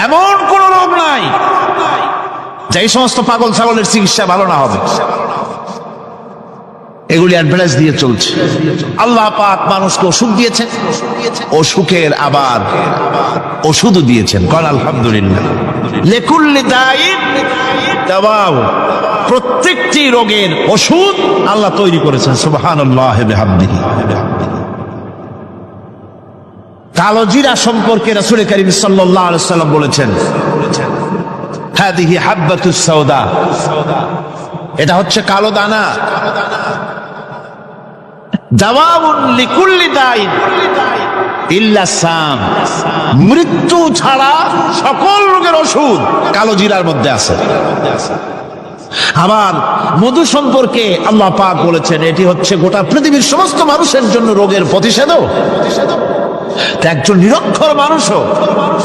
এমন কোন রোগ নাই যে এই সমস্ত পাগল ছাগলের চিকিৎসা ভালো না হবে। এগুলি অ্যাডভার্টাইজ দিয়ে চলছে। আল্লাহ পাক মানুষকে অসুখ দিয়েছেন, অসুখের আবার ওষুধও দিয়েছেন। কাল আলহামদুলিল্লাহ। লিকুল্লি দাইন দাওয়া, প্রত্যেকটি রোগের ওষুধ আল্লাহ তৈরি করেছেন। সুবহানাল্লাহি ওয়া বিহামদিহি। কালো জিরা সম্পর্কে রাসূল করিম সাল্লাল্লাহু আলাইহি ওয়াসাল্লাম বলেছেন, হাদিহি হাব্বাতুস সাওদা, এটা হচ্ছে কালো দানা। দাওয়াউন লিকুল্লি দাইন ইল্লা সাম, মৃত্যু ছাড়া সকল রোগের ওষুধ কালো জিরার মধ্যে আছে। আবার মধু সম্পর্কে আল্লাহ পাক বলেছেন, এটি হচ্ছে গোটা পৃথিবীর সমস্ত মানুষের জন্য রোগের প্রতিষেধক। একজন নিরক্ষর মানুষও,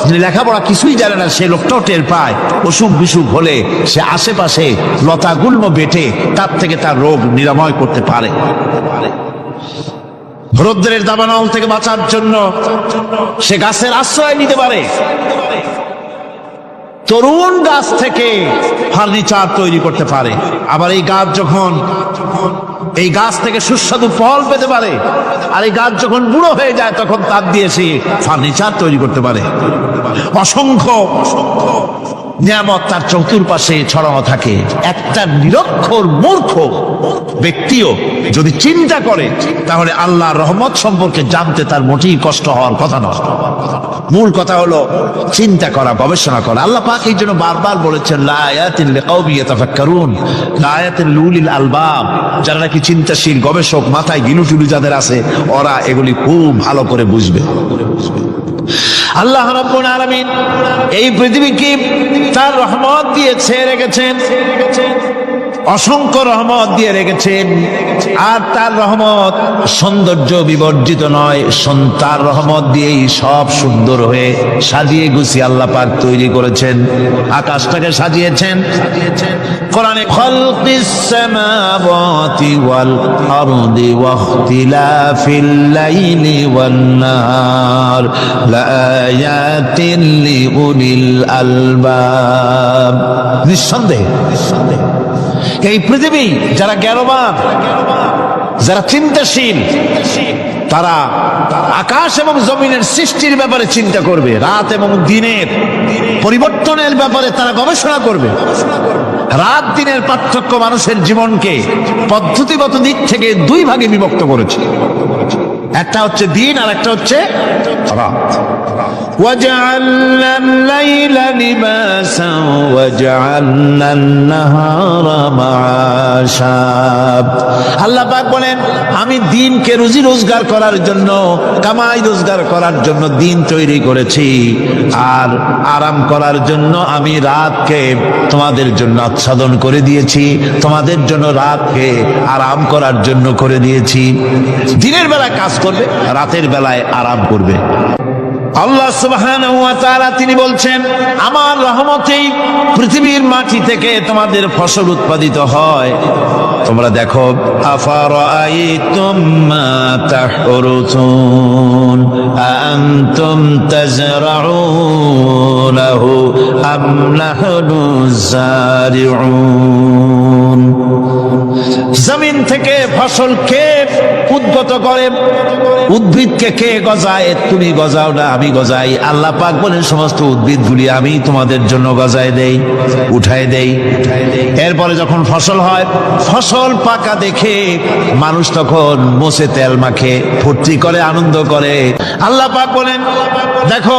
যিনি লেখাপড়া কিছুই জানে না, সে লোকটাও টের পায় অসুখ বিসুখ হলে সে আশেপাশে লতা গুল্ম বেটে তার থেকে তার রোগ নিরাময় করতে পারে। রৌদ্রের দাবানল থেকে বাঁচার জন্য সে গাছের আশ্রয় নিতে পারে। তরুণ গাছ থেকে ফার্নিচার তৈরি করতে পারে। আবার এই গাছ থেকে সুস্বাদু ফল পেতে পারে। আর এই গাছ যখন বুড়ো হয়ে যায় তখন তার দিয়ে সে ফার্নিচার তৈরি করতে পারে। অসংখ্য নিয়ামত তার চতুর্পাশে ছড়ানো থাকে। একটা নিরক্ষর মূর্খ ব্যক্তিও যদি চিন্তা করে তাহলে আল্লাহর রহমত সম্পর্কে জানতে তার মোটেই কষ্ট হওয়ার কথা নয়। মূল কথা হলো চিন্তা করা, গবেষণা করা। আল্লাহ পাক এই জন্য বারবার বলেছেন, লা আয়াতিন লিকাউমিন ইয়াতাফাক্কারুন, লা আয়াতিন লিউলিল আলবাব, যারা নাকি চিন্তাশীল গবেষক, মাথায় গিলুটুলু যাদের আছে, ওরা এগুলি খুব ভালো করে বুঝবে। আল্লাহ রাব্বুল আলামিন এই পৃথিবীকে তার রহমত দিয়ে ছেয়ে রেখেছেন, অসংখ্য রহমত দিয়ে রেখেছেন। আর তার রহমত সৌন্দর্য বিবর্জিত নয়, তার রহমত দিয়েই সব সুন্দর হয়ে সাজিয়ে গুছিয়ে আল্লাহ পাক তৈরি করেছেন। আকাশটাকে সাজিয়েছেন কোরআনে, খালকিস সামাওয়াতি ওয়াল আরদি ওয়াখতিলাফিল লাইলি ওয়ান নাহার লাআয়াতিন লিউলিল আলবাব। নিঃসন্দেহে এই পৃথিবী যারা জ্ঞানবান, যারা চিন্তাশীল, তারা আকাশ এবং জমিনের সৃষ্টির ব্যাপারে চিন্তা করবে, রাত এবং দিনের পরিবর্তনের ব্যাপারে তারা গবেষণা করবে। রাত দিনের পার্থক্য মানুষের জীবনকে পদ্ধতিগত দিক থেকে দুই ভাগে বিভক্ত করেছে। একটা হচ্ছে দিন আর একটা হচ্ছে রাত। وَجَعَلْنَا اللَّيْلَ لِبَاسًا وَجَعَلْنَا النَّهَارَ مَعَاشًا। আল্লাহ পাক বলেন, আমি দিনকে রুজি রোজগার করার জন্য, কামাই রোজগার করার জন্য দিন তৈরি করেছি, আর আরাম করার জন্য আমি রাতকে তোমাদের জন্য আচ্ছাদন করে দিয়েছি। তোমাদের জন্য রাতকে আরাম করার জন্য করে দিয়েছি। দিনের বেলায় কাজ করবে, রাতের বেলায় আরাম করবে। আল্লাহ সুবহানাহু ওয়া তাআলা তিনি বলছেন, আমার রহমতেই পৃথিবীর মাটি থেকে তোমাদের ফসল উৎপাদিত হয়। তোমরা দেখো, আফারাআইতুম মা তাহরুতুন আনতুম তাজরাউনাহু আম নাহনুজ জারিউন। জমিন থেকে ফসল কে উদ্গত করে? উদ্ভিদকে কে গজায়? তুমি গজাও না, আমি গজাই। আল্লাহ পাক বলেন, সমস্ত উদ্ভিদগুলি আমি তোমাদের জন্য গজায় দেই, উঠায় দেই। এরপরে যখন ফসল হয়, ফসল পাকা দেখে মানুষ তখন মোষে তেল মাখে, ফুর্তি করে, আনন্দ করে। আল্লাহ পাক বলেন, দেখো,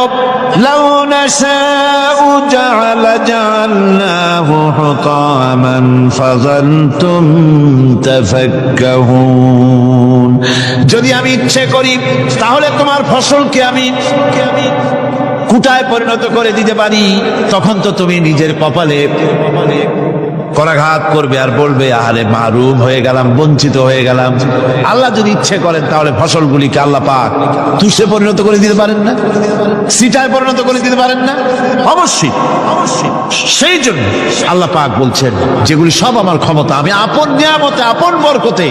লাউ নাশাউ জাআলনাহু হুতামান ফাযালতুম তাফাক্কাহুন। যদি আমি ইচ্ছে করি তাহলে তোমার ফসলকে আমি কুটায় পরিণত করে দিতে পারি। তখন তো তুমি নিজের কপালে করাঘাত করবে আর বলবে, আরে মাহরুম হয়ে গেলাম, বঞ্চিত হয়ে গেলাম। আল্লাহ যদি ইচ্ছে করেন তাহলে ফসলগুলিকে আল্লাহ পাক তুষে পরিণত করে দিতে পারেন না? সিটায় পরিণত করে দিতে পারেন না? অবশ্যই। সেই জন্য আল্লাহ পাক বলছেন, যেগুলি সব আমার ক্ষমতা, আমি আপন নিয়ামতে, আপন বরকতে,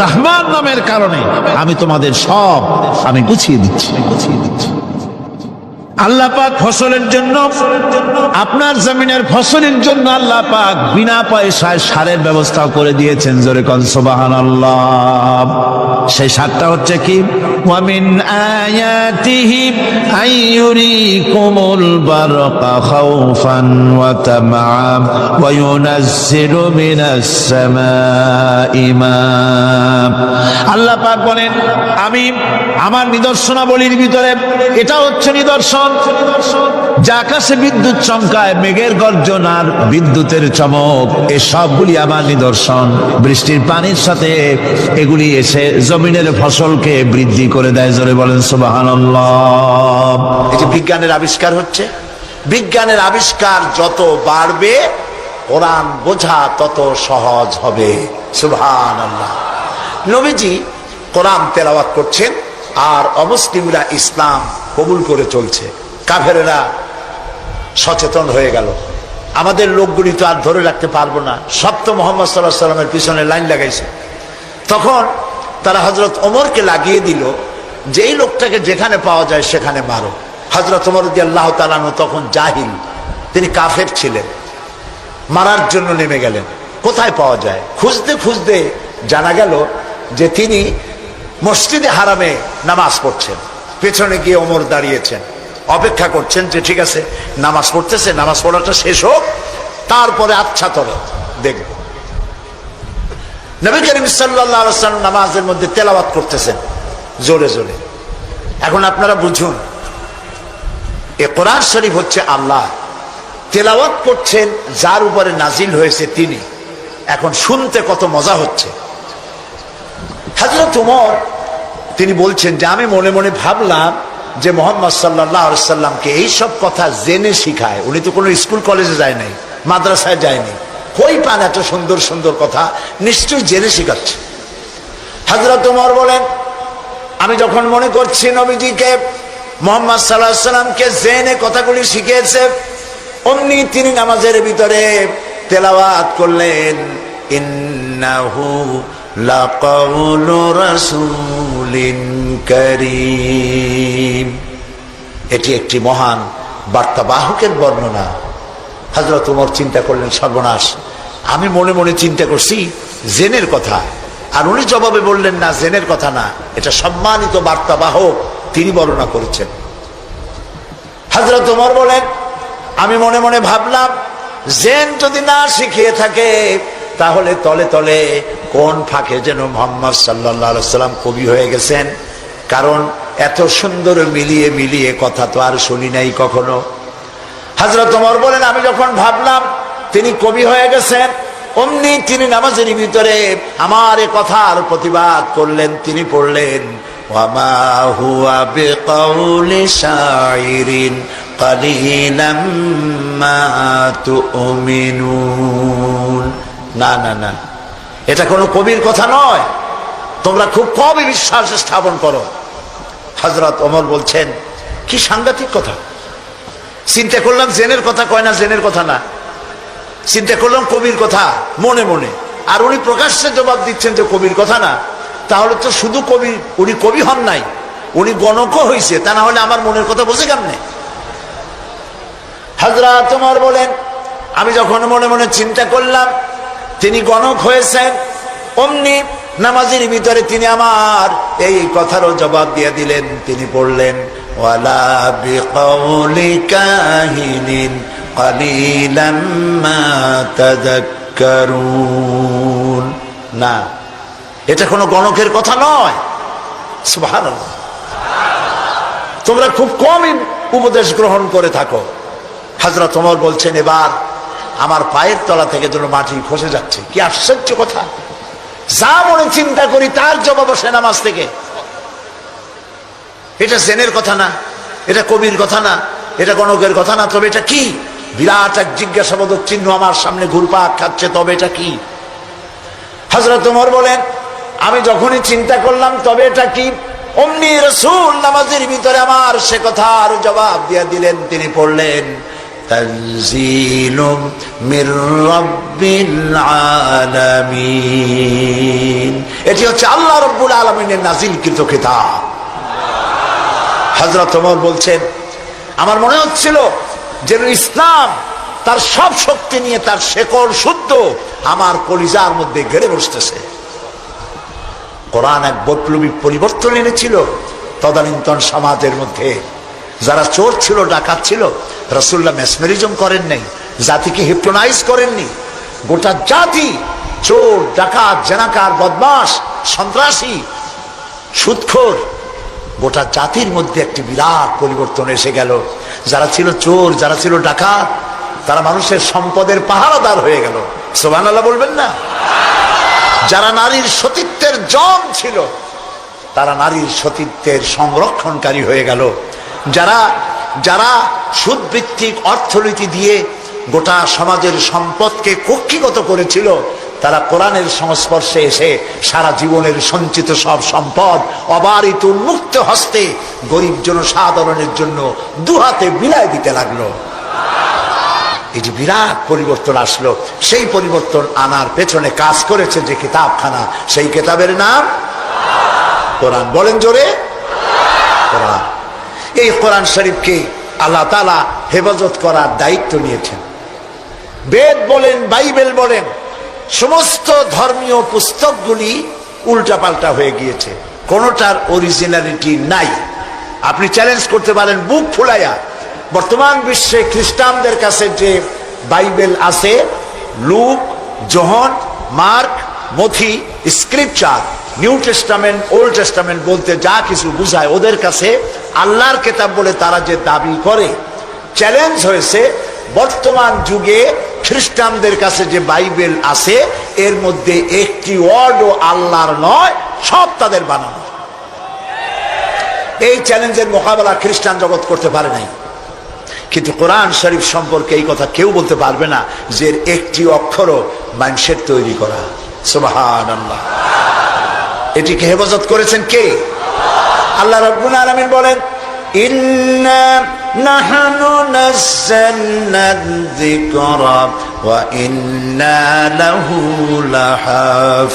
রহমান নামের কারণে আমি তোমাদের সব আমি গুছিয়ে দিচ্ছি। আল্লাহ পাক ফসলের জন্য, আপনার জমিনের ফসলের জন্য আল্লাহ পাক বিনা পয়সায় সারের ব্যবস্থা করে দিয়েছেন। জোরে কোন সুবহানাল্লাহ। সেই সারটা হচ্ছে কি? ওয়া মিন আয়াতিহি আইয়ুরিকুমুল বারকা খাউফান ওয়া তামাআ ওয়া ইউনাজ্জিলু মিনাস সামাই মা। আল্লাহ পাক বলেন, আমি আমার নিদর্শনাবলীর ভিতরে এটা হচ্ছে নিদর্শন যে আকাশে বিদ্যুৎ চমকায়, মেঘের গর্জন আর বিদ্যুতের চমক, এই সবগুলি আমার নিদর্শন। বৃষ্টির পানির সাথে এগুলি এসে জমিনের ফসলকে বৃদ্ধি করে দেয়। জোরে বলেন সুবহানাল্লাহ। এই যে বিজ্ঞানের আবিষ্কার হচ্ছে, বিজ্ঞানের আবিষ্কার যত বাড়বে কোরআন বোঝা তত সহজ হবে। সুবহানাল্লাহ। নবীজি কোরআন তেলাওয়াত করছেন আর অমুসলিমরা ইসলাম কবুল করে চলছে। কাফেরেরা সচেতন হয়ে গেল, আমাদের লোকগুলি তো আর ধরে রাখতে পারবো না, সব তো মোহাম্মদ সাল্লাল্লাহু আলাইহি ওয়াসাল্লামের পিছনে লাইন লাগাইছে। তখন তারা হযরত ওমরকে লাগিয়ে দিল যে এই লোকটাকে যেখানে পাওয়া যায় সেখানে মারো। হযরত ওমর রাদিয়াল্লাহু তাআলা আনহু তখন জাহিল, তিনি কাফের ছিলেন, মারার জন্য নেমে গেলেন। কোথায় পাওয়া যায় খুঁজতে খুঁজতে জানা গেল যে তিনি মসজিদে হারামে নামাজ পড়ছেন। পেছনে গিয়ে ওমর দাঁড়িয়েছেন, অপেক্ষা করছেন যে ঠিক আছে নামাজ পড়তেছে, নামাজ পড়াটা শেষ হোক, তারপরে আচ্ছা তবে দেখব। নবী করিম সাল্লাল্লাহু আলাইহি ওয়াসাল্লাম নামাজের মধ্যে তেলাওয়াত করতেছেন জোরে জোরে। এখন আপনারা বুঝুন, এ কোরআন শরীফ হচ্ছে আল্লাহ, তেলাওয়াত করছেন যার উপরে নাজিল হয়েছে তিনি। এখন শুনতে কত মজা হচ্ছে। হযরত ওমর তিনি বলছেন যে আমি মনে মনে ভাবলাম যে মুহাম্মদ সাল্লাল্লাহু আলাইহি সাল্লামকে এই সব কথা জেনে শিখায়। উনি তো কোনো স্কুল কলেজে যায় নাই, মাদ্রাসায় যায়নি, কই পান এত সুন্দর সুন্দর কথা, নিশ্চয়ই জেনে শিখাচ্ছে। হযরত ওমর বলেন, আমি যখন মনে করছি নবীজিকে মুহাম্মদ সাল্লাল্লাহু আলাইহি সাল্লামকে জেনে কথাগুলি শিখিয়েছে, অমনি তিনি নামাজের ভিতরে তেলাওয়াত করলেন, ইন্নাহু লাকাউলু রাসূলিন কারীম। এটি একটি মহান বার্তাবাহকের বর্ণনা। হযরত ওমর চিন্তা করলেন, সর্বনাশ, আমি মনে মনে চিন্তা করছি জেনের কথা, আর উনি জবাবে বললেন না, জেনের কথা না, এটা সম্মানিত বার্তাবাহক, তিনি বর্ণনা করেছেন। হযরত ওমর বলেন, আমি মনে মনে ভাবলাম জেন যদি না শিখিয়ে থাকে তাহলে তলে তলে কোন ফাঁকে যেন মুহাম্মদ সাল্লাল্লাহু আলাইহি সাল্লাম কবি হয়ে গেছেন, কারণ এত সুন্দর মিলিয়ে মিলিয়ে কথা তো আর শুনি নাই কখনো। হযরত ওমর বলেন, আমি যখন ভাবলাম তিনি কবি হয়ে গেছেন, অমনি তিনি নামাজের ভিতরে আমার এ কথার প্রতিবাদ করলেন। তিনি পড়লেন, ওয়ামা হুয়া বিকাউলি শাইরিন কালিলাম মা তুমিনুন। না না না, এটা কোনো কবির কথা নয়, তোমরা খুব কমই বিশ্বাস স্থাপন করো। হযরত ওমর বলছেন, কি সাংঘাতিক কথা। চিন্তা করলাম জেনের কথা কয় না, জেনের কথা না, চিন্তা করলাম কবির কথা মনে মনে, আর উনি প্রকাশ্যে জবাব দিচ্ছেন যে কবির কথা না। তাহলে তো শুধু কবি, উনি কবি হন নাই, উনি গণকও হয়েছে, তা না হলে আমার মনের কথা বোঝে কেমনে? হযরত ওমর বলেন, আমি যখন মনে মনে চিন্তা করলাম তিনি গণক হয়েছেন, অমনি নামাজের ভিতরে তিনি আমার এই কথারও জবাব দিয়ে দিলেন। তিনি পড়লেন, ওয়ালা বিকাউলি কাহিনিন কালিলাম মা তাযাক্কারুন। না, এটা কোনো গণকের কথা নয়। সুবহানাল্লাহ। তোমরা খুব কমই উপদেশ গ্রহণ করে থাকো। হযরত ওমর বলছেন, এবার আমার পায়ের তলা থেকে যেন মাটি খসে যাচ্ছে। কি আশ্চর্য কথা, যা মনে চিন্তা করি তার জবাব আসে নামাজ থেকে। এটা জেনের কথা না, এটা কবির কথা না, এটা গণকের কথা না, তবে এটা কি? বিরাট এক জিজ্ঞাসাবোধক চিহ্ন আমার সামনে ঘুরপাক খাচ্ছে, তবে এটা কি? হযরত ওমর বলেন, আমি যখনই চিন্তা করলাম তবে এটা কি, অমনি রাসূল নামাজের ভিতরে আমার সে কথার জবাব দিয়ে দিলেন। তিনি পড়লেন, তানজিলুম মির রাব্বিল আলামিন। এটি হচ্ছে আল্লাহ রাব্বুল আলামিনের নাজিলকৃত কিতাব। হযরত ওমর বলছেন, আমার মনে হচ্ছিল যে ইসলাম তার সব শক্তি নিয়ে তার শেকড় শুদ্ধ আমার কলিজার মধ্যে গেড়ে বসতেছে। কোরআন এক বৈপ্লবিক পরিবর্তন এনেছিল তদানীন্তন সমাজের মধ্যে। যারা চোর ছিল, ডাকাত ছিল, রাসূলুল্লাহ মেসমেরিজম করেন নাই, জাতিকে হিপনোটাইজ করেননি। গোটা জাতি চোর, ডাকাত, জেনাকার, বদমাশ, সন্ত্রাসী, সুদখোর, গোটা জাতির মধ্যে একটি বিরাট পরিবর্তন এসে গেল। যারা ছিল চোর, যারা ছিল ডাকাত, তারা মানুষের সম্পদের পাহারাদার হয়ে গেল। সুবহানাল্লাহ বলবেন না? যারা নারীর সতীত্বের জম ছিল, তারা নারীর সতীত্বের সংরক্ষণকারী হয়ে গেল। যারা যারা সুদভিত্তিক অর্থনীতি দিয়ে গোটা সমাজের সম্পদকে কক্ষিগত করেছিল, তারা কোরআনের সংস্পর্শে এসে সারা জীবনের সঞ্চিত সব সম্পদ অবারিত উন্মুক্ত হস্তে গরিব জনসাধারণের জন্য দুহাতে বিলায় দিতে লাগলো। এই যে বিরাট পরিবর্তন আসলো, সেই পরিবর্তন আনার পেছনে কাজ করেছে যে কিতাবখানা, সেই কিতাবের নাম কোরআন। বলেন জোরে, কোরআন। এই কোরআন শরীফকে আল্লাহ তাআলা হেফাজত করার দায়িত্ব নিয়েছেন। বেদ বলেন, বাইবেল বলেন, সমস্ত ধর্মীয় পুস্তকগুলি উল্টাপাল্টা হয়ে গিয়েছে, কোনোটার অরিজিনালিটি নাই। আপনি চ্যালেঞ্জ করতে পারেন বুক ফুলাইয়া, বর্তমান বিশ্বে খ্রিস্টানদের কাছে যে বাইবেল আছে, লুক, যোহন, মার্ক, মথি, scripture, new testament, old testament বলতে যা কিছু বুঝায়, ওদের কাছে আল্লাহর কিতাব বলে তারা যে দাবি করে, চ্যালেঞ্জ হয়েছে বর্তমান যুগে খ্রিস্টানদের কাছে যে বাইবেল আছে এর মধ্যে একটি ওয়ার্ডও আল্লাহর নয়, সব তাদের বানানো। এই চ্যালেঞ্জের মোকাবেলা খ্রিস্টান জগৎ করতে পারে নাই। কিন্তু কোরআন শরীফ সম্পর্কে এই কথা কেউ বলতে পারবে না যে একটি অক্ষরও মানুষের তৈরি করা। সুবহানাল্লাহ। এটিকে হেফাজত করেছেন কে? আল্লাহ রাব্বুল আলামিন বলেন, ইন্না নাহনু নাযালনা যিকরা ওয়া ইন্না লাহু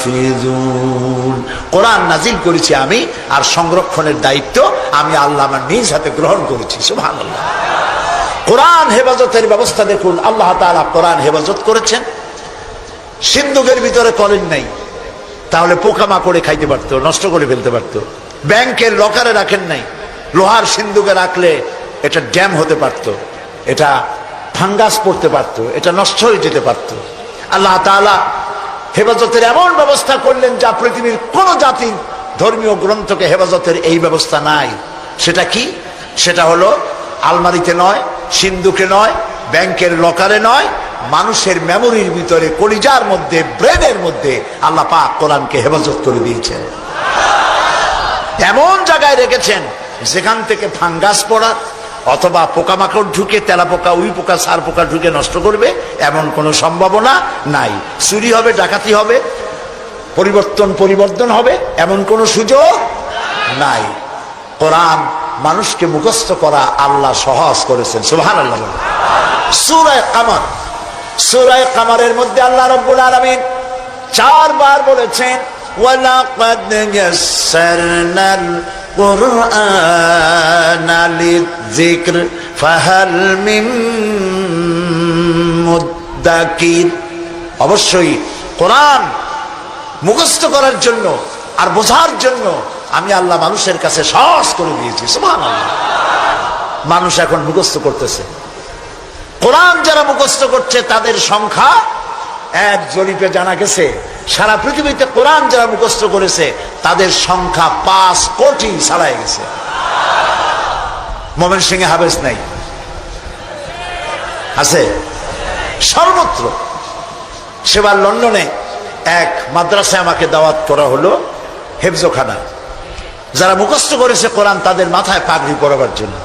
লাহাফিজুন। কোরআন নাজিল করেছি আমি, আর সংরক্ষণের দায়িত্ব আমি আল্লাহ আমার নিজ হাতে গ্রহণ করেছি। সুবহানাল্লাহ। কোরআন হেফাজতের ব্যবস্থা দেখুন, আল্লাহ তাআলা কোরআন হেফাজত করেছেন। সিন্ধুকের ভিতরে করেন নাই, তাহলে পোকামাকড়ে খাইতে পারতো, নষ্ট করে ফেলতে পারতো। ব্যাংকের লকারে রাখেন নাই, লোহার সিন্ধুকে রাখলে এটা ড্যাম হতে পারত, এটা ফাঙ্গাস পড়তে পারত, এটা নষ্ট হয়ে যেতে পারত। আল্লাহ তাআলা হেফাজতের এমন ব্যবস্থা করলেন যা পৃথিবীর কোন জাতির ধর্মীয় গ্রন্থকে হেফাজতের এই ব্যবস্থা নাই। সেটা কি? সেটা হলো আলমারিতে নয়, সিন্ধুকে নয়, ব্যাংকের লকারে নয়, মানুষের মেমোরির ভিতরে, কলিজার মধ্যে, ব্রেনের মধ্যে আল্লাহ পাক কোরআনকে হেফাজত করে দিয়েছেন। এমন জায়গায় রেখেছেন যেখান থেকে ফাঙ্গাস পড়া অথবা পোকামাকড় ঢুকে, তেলা পোকা, উই পোকা, সার পোকা ঢুকে নষ্ট করবে এমন কোনো সম্ভাবনা নাই। চুরি হবে, ডাকাতি হবে, পরিবর্তন হবে এমন কোনো সুযোগ নাই। কোরআন মানুষকে মুখস্থ করা আল্লাহ সহজ করেছেন। সুবহানাল্লাহ। সূরা কামার, সূরা কামারের মধ্যে আল্লাহ রাব্বুল আলামিন 4 বার বলেছেন, ওয়ালাকাদ ইয়াসসারনাল কুরআনা লিযিকর ফাহাল মিন মুদ্দাকির। অবশ্যই কোরআন মুখস্থ করার জন্য আর বোঝার জন্য আমি আল্লাহ মানুষের কাছে সহজ করে দিয়েছি। সুবহানাল্লাহ। মানুষ এখন মুখস্থ করতেছে। কোরআন যারা মুখস্থ করছে তাদের সংখ্যা, এক জরিপে জানা গেছে সারা পৃথিবীতে কোরআন যারা মুখস্থ করেছে তাদের সংখ্যা 5 কোটি ছাড়াই গেছে। ময়মনসিংহে হাফেজ নাই, আছে সর্বত্র। সেবার লন্ডনে এক মাদ্রাসায় আমাকে দাওয়াত করা হলো, হেফজখানা। যারা মুখস্থ করেছে কোরআন তাদের মাথায় পাগড়ি পরাবার জন্য।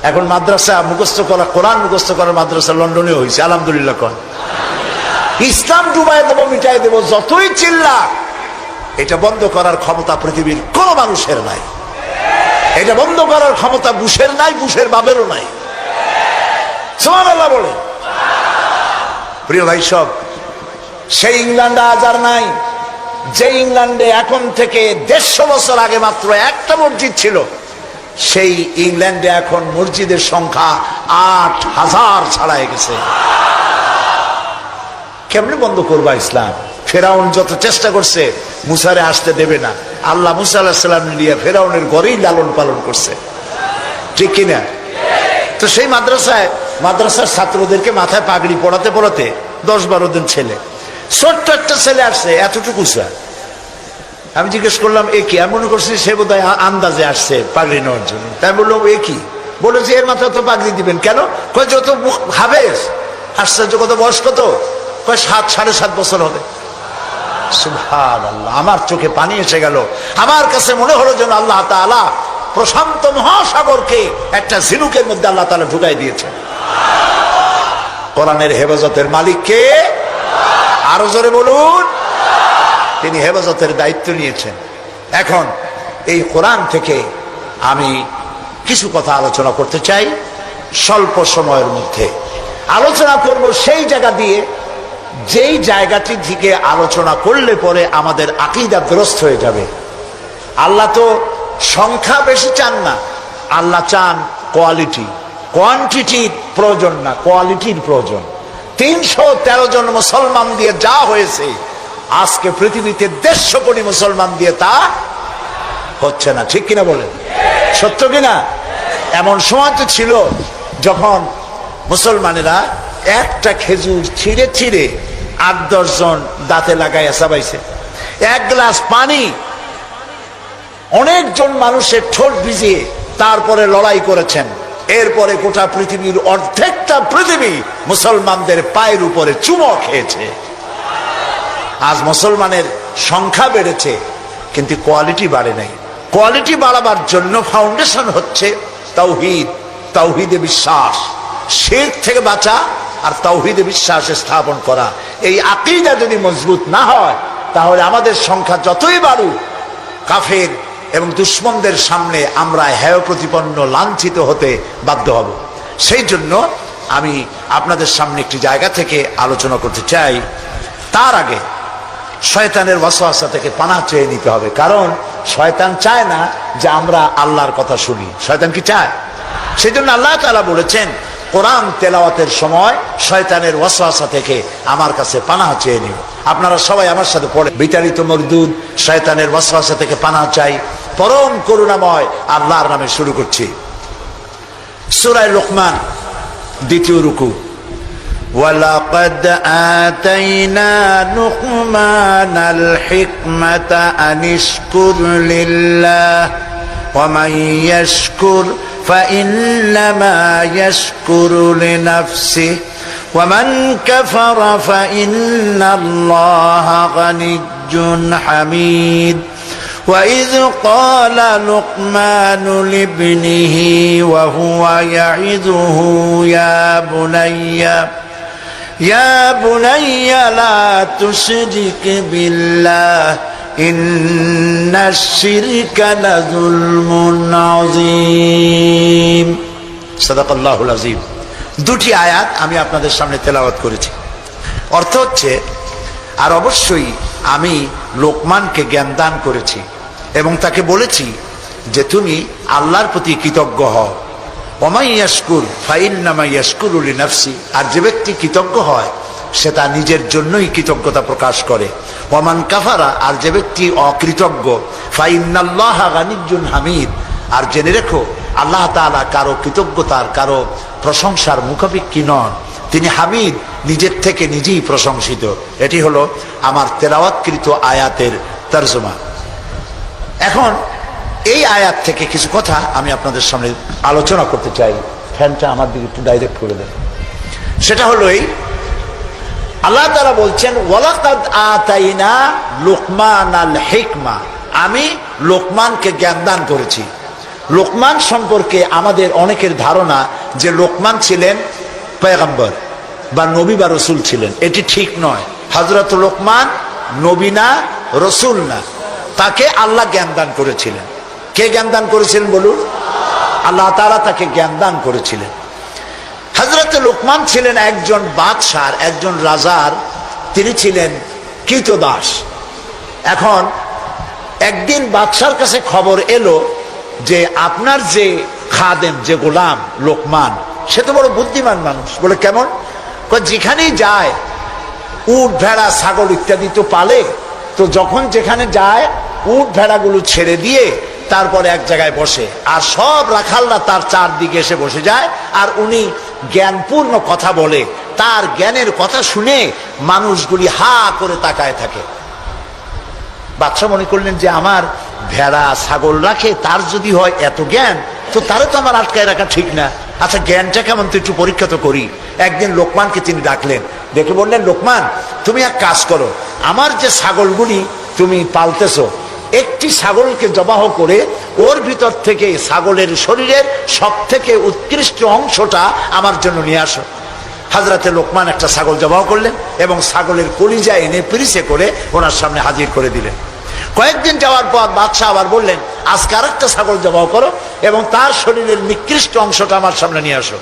এখন মাদ্রাসা মুখস্থ করা, কোরআন মুখস্থ করার মাদ্রাসা লন্ডনে হয়েছে। আলহামদুলিল্লাহ। কোন ইসলাম ডুবাই দেবো, মিটাই দেবো, যতই চিল্লা, এটা বন্ধ করার ক্ষমতা পৃথিবীর কোন মানুষের নাই। এটা বন্ধ করার ক্ষমতা বুশের নাই, বুশের বাবেরও নাই। সুবহানাল্লাহ বলে। প্রিয় ভাই সব, সেই ইংল্যান্ডে আজ আর নাই যে ইংল্যান্ডে এখন থেকে 150 বছর আগে মাত্র একটা মসজিদ ছিল। সেই ইংল্যান্ডে এখন মসজিদের সংখ্যা 8,000 ছাড়াই গেছে। কেমনে বন্ধ করবা ইসলাম? ফেরাউন যত চেষ্টা করছে মুসারে আসতে দেবে না, আল্লাহ মুসা আলাইহিস সালাম নিয়ে ফেরাউনের ঘরেই লালন পালন করছে, ঠিক কিনা? তো সেই মাদ্রাসার ছাত্রদেরকে মাথায় পাগড়ি পড়াতে পড়াতে 10-12 দিন ছেলে, ছোট্ট একটা ছেলে আসছে এতটুকু স্যার। আমি জিজ্ঞেস করলাম এ কি? আমি মনে করছি সে বোধহয় আন্দাজে আসছে পাগড়ি নেওয়ার জন্য। তাই বললাম এ কি? বলেছে এর মাথায় তো পাগড়ি দিবেন কেন? কয় যত হাফেজ। আশ্চর্য, কত বয়স কত? কয় 7-7.5 বছর হবে। সুবহানাল্লাহ, আমার চোখে পানি এসে গেল। আমার কাছে মনে হলো যেন আল্লাহ তাআলা প্রশান্ত মহাসাগরকে একটা ঝিনুকের মধ্যে আল্লাহ তাআলা ঢুকাই দিয়েছেন। কোরআনের হেফাজতের মালিক কে? আরো জোরে বলুন। তিনি হেফাজতের দায়িত্ব নিয়েছেন। এখন এই কোরআন থেকে আমি কিছু কথা আলোচনা করতে চাই স্বল্প সময়ের মধ্যে। আলোচনা করব সেই জায়গা দিয়ে যেই জায়গাটি থেকে আলোচনা করলে পরে আমাদের আকীদা দুরস্ত হয়ে যাবে। আল্লাহ তো সংখ্যা বেশি চান না, আল্লাহ চান কোয়ালিটি। কোয়ান্টিটির প্রয়োজন না, কোয়ালিটির প্রয়োজন। 313 জন মুসলমান দিয়ে যা হয়েছে, আজকে পৃথিবীতে 150 কোটি মুসলমান দিয়ে তা হচ্ছে না, ঠিক কিনা বলেন? সত্য কিনা? এমন সময় তো ছিল যখন মুসলমানেরা একটা খেজুর ছিঁড়ে ছিঁড়ে 8-10 জন দাঁতে লাগাইয়া চাবাইছে। 1 গ্লাস পানি অনেকজন মানুষের ঠোঁট ভিজিয়ে তারপরে লড়াই করেছেন। এরপরে গোটা পৃথিবীর অর্ধেকটা পৃথিবী মুসলমানদের পায়ের উপরে চুমো খেয়েছে। আজ মুসলমানের সংখ্যা বেড়েছে কিন্তু কোয়ালিটি বাড়ে নাই। কোয়ালিটি বাড়াবার জন্য ফাউন্ডেশন হচ্ছে তাওহীদ, তাওহীদে বিশ্বাস, শিরক থেকে বাঁচা আর তাওহীদে বিশ্বাস স্থাপন করা। এই আকীদা যদি মজবুত না হয় তাহলে আমাদের সংখ্যা যতই বাড়ুক, কাফের এবং দুশমনদের সামনে আমরা হেয় প্রতিপন্ন, লাঞ্ছিত হতে বাধ্য হব। সেই জন্য আমি আপনাদের সামনে একটি জায়গা থেকে আলোচনা করতে চাই। তার আগে শয়তানের ওয়াসওয়াসা থেকে পানাহ চেয়ে নিতে হবে, কারণ শয়তান চায় না যে আমরা আল্লাহর কথা শুনি। শয়তান কি চায়? সেই জন্য আল্লাহ তাআলা বলেছেন কোরআন তেলাওয়াতের সময় শয়তানের ওয়াসওয়াসা থেকে আমার কাছে পানাহ চেয়ে নিও। আপনারা সবাই আমার সাথে পড়ে, বিতাড়িত মরদুদ শয়তানের ওয়াসওয়াসা থেকে পানাহ চাই, পরম করুণাময় আল্লাহর নামে শুরু করছি। সূরা লুকমান, 2য় রুকু। وَلَقَدْ آتَيْنَا لُقْمَانَ الْحِكْمَةَ أَنِ اشْكُرْ لِلَّهِ وَمَنْ يَشْكُرْ فَإِنَّمَا يَشْكُرُ لِنَفْسِهِ وَمَنْ كَفَرَ فَإِنَّ اللَّهَ غَنِيٌّ حَمِيدٌ وَإِذْ قَالَ لُقْمَانُ لِابْنِهِ وَهُوَ يَعِظُهُ يَا بُنَيَّ لَا تُشْرِكْ بِاللَّهِ إِنَّ الشِّرْكَ لَظُلْمٌ عَظِيمٌ সাদাকাল্লাহুল আযীম। 2টি আয়াত আমি আপনাদের সামনে তেলাওয়াত করেছি। অর্থ হচ্ছে, আর অবশ্যই আমি লোকমানকে জ্ঞান দান করেছি এবং তাকে বলেছি যে তুমি আল্লাহর প্রতি কৃতজ্ঞ হও। ওয়া ইয়াশকুর ফাইন্নামা ইয়াশকুরু লিনাফসি, আর যে ব্যক্তি কৃতজ্ঞ হয় সে তার নিজের জন্যই কৃতজ্ঞতা প্রকাশ করে। ওয়া মান কাফারা, আর যে ব্যক্তি অকৃতজ্ঞ, ফাইন্নাল্লাহা গানিয়্যুন হামিদ, আর জেনে রেখো আল্লাহ তাআলা কারো কৃতজ্ঞতার, কারো প্রশংসার মুখাপেক্ষী নন। তিনি হামিদ, নিজের থেকে নিজেই প্রশংসিত। এটি হলো আমার তেলাওয়াতকৃত আয়াতের তরজমা। এখন এই আয়াত থেকে কিছু কথা আমি আপনাদের সামনে আলোচনা করতে চাই। ফ্যানটা আমার দিকে একটু ডাইরেক্ট করে দেন। সেটা হলো এই, আল্লাহ তাআলা বলছেন ওয়ালাকাদ আতাইনা লুকমানাল হিকমা, আমি লোকমানকে জ্ঞান দান করেছি। লোকমান সম্পর্কে আমাদের অনেকের ধারণা যে লোকমান ছিলেন পয়গম্বর বা নবী বা রসুল ছিলেন। এটি ঠিক নয়। হযরত লোকমান নবী না, রসুল না, তাকে আল্লাহ জ্ঞান দান করেছিলেন। কে জ্ঞান দান করেছিলেন বলুন? আল্লাহ তাআলা তাকে জ্ঞান দান করেছিলেন। হযরত লোকমান ছিলেন একজন বাদশার, একজন রাজার, তিনি ছিলেন কৃতদাস। এখন একদিন বাদশার কাছে খবর এলো যে আপনার যে খাদেম, যে গোলাম লোকমান, সে তো বড় বুদ্ধিমান মানুষ। বলে কেমন? যেখানেই যায় উট ভেড়া ছাগল ইত্যাদি তো পালে, তো যখন যেখানে যায় উট ভেড়াগুলো ছেড়ে দিয়ে তারপরে এক জায়গায় বসে, আর সব রাখালরা তার চারদিকে এসে বসে যায়, আর উনি জ্ঞানপূর্ণ কথা বলে, তার জ্ঞানের কথা শুনে মানুষগুলি হা করে তাকায় থাকে। বাদশা মনে করলেন যে আমার ভেড়া ছাগল রাখে, তার যদি হয় এত জ্ঞান, তো তারে তো আমার আটকায় রাখা ঠিক না। আচ্ছা জ্ঞানটা কেমন, তো একটু পরীক্ষা তো করি। একদিন লোকমানকে তিনি ডাকলেন, ডেকে বললেন, লোকমান তুমি এক কাজ করো, আমার যে ছাগলগুলি তুমি পালতেছো, একটি ছাগলকে জবাহ করে ওর ভিতর থেকে ছাগলের শরীরের সব থেকে উৎকৃষ্ট অংশটা আমার জন্য নিয়ে আসো। হাজরাতে লোকমান একটা ছাগল জবাহ করলেন এবং ছাগলের কলিজা এনে পিরিসে করে ওনার সামনে হাজির করে দিলেন। কয়েকদিন যাওয়ার পর বাদশাহ আবার বললেন, আজকে আরেকটা ছাগল জবাহ করো এবং তার শরীরের নিকৃষ্ট অংশটা আমার সামনে নিয়ে আসো।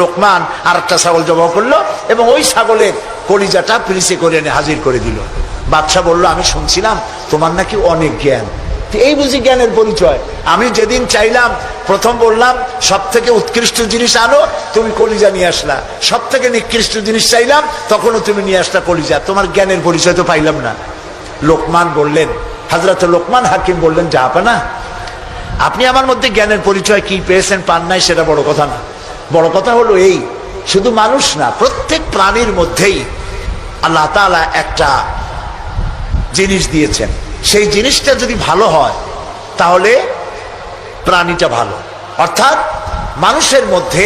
লোকমান আরেকটা ছাগল জবাহ করলো এবং ওই ছাগলের কলিজাটা পিরিসে করে এনে হাজির করে দিল। বাদশাহ বলল, আমি শুনছিলাম তোমার নাকি অনেক জ্ঞান, এই বুঝি জ্ঞানের পরিচয়? আমি যেদিন চাইলাম, প্রথম বললাম সব থেকে উৎকৃষ্ট জিনিস আনো, তুমি কলিজা নিয়ে আসলা, সব থেকে নিকৃষ্ট জিনিস চাইলাম, তখনও তুমি নিয়ে আসলা কলিজা, তোমার জ্ঞানের পরিচয় তো পাইলাম না। লোকমান বললেন, হযরত লোকমান হাকিম বললেন, জাহাপানা, আপনি আমার মধ্যে জ্ঞানের পরিচয় কি পেয়েছেন পান নাই সেটা বড় কথা না। বড় কথা হলো এই, শুধু মানুষ না, প্রত্যেক প্রাণীর মধ্যেই আল্লাহ তাআলা একটা জিনিস দিয়েছেন। সেই জিনিসটা যদি ভালো হয় তাহলে প্রাণীটা ভালো। অর্থাৎ মানুষের মধ্যে,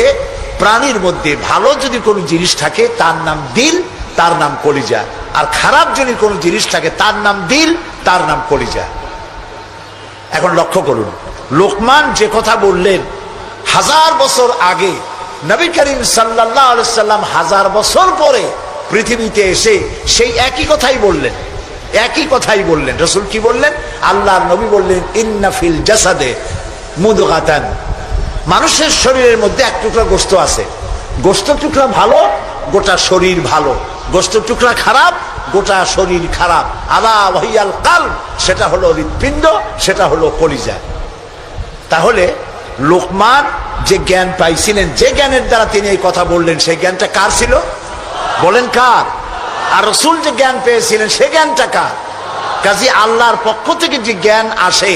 প্রাণীর মধ্যে ভালো যদি কোনো জিনিস থাকে তার নাম দিল, তার নাম কলিজা। আর খারাপ যদি কোনো জিনিস থাকে তার নাম দিল, তার নাম কলিজা। এখন লক্ষ্য করুন, লোকমান যে কথা বললেন 1000 বছর আগে, নবী করিম সাল্লাল্লাহু আলাইহি সাল্লাম 1000 বছর পরে পৃথিবীতে এসে সেই একই কথাই বললেন, একই কথাই বললেন। রাসূল কি বললেন? আল্লাহর নবী বললেন, ইন্না ফিল জাসাদে মুদগাতান, মানুষের শরীরের মধ্যে এক টুকরা গোশত আছে, গোশত টুকরা ভালো, গোটা শরীর ভালো, গোশত টুকরা খারাপ, গোটা শরীর খারাপ। আলা ওয়াহিয়াল কালব, সেটা হলো হৃৎপিণ্ড, সেটা হলো কলিজা। তাহলে লোকমান যে জ্ঞান পাইছিলেন, যে জ্ঞানের দ্বারা তিনি এই কথা বললেন, সেই জ্ঞানটা কার ছিল? বলেন কার? আর রাসূল যে জ্ঞান পেয়েছিলেন সেই জ্ঞানটা কার? কাজী আল্লাহর পক্ষ থেকে যে জ্ঞান আসে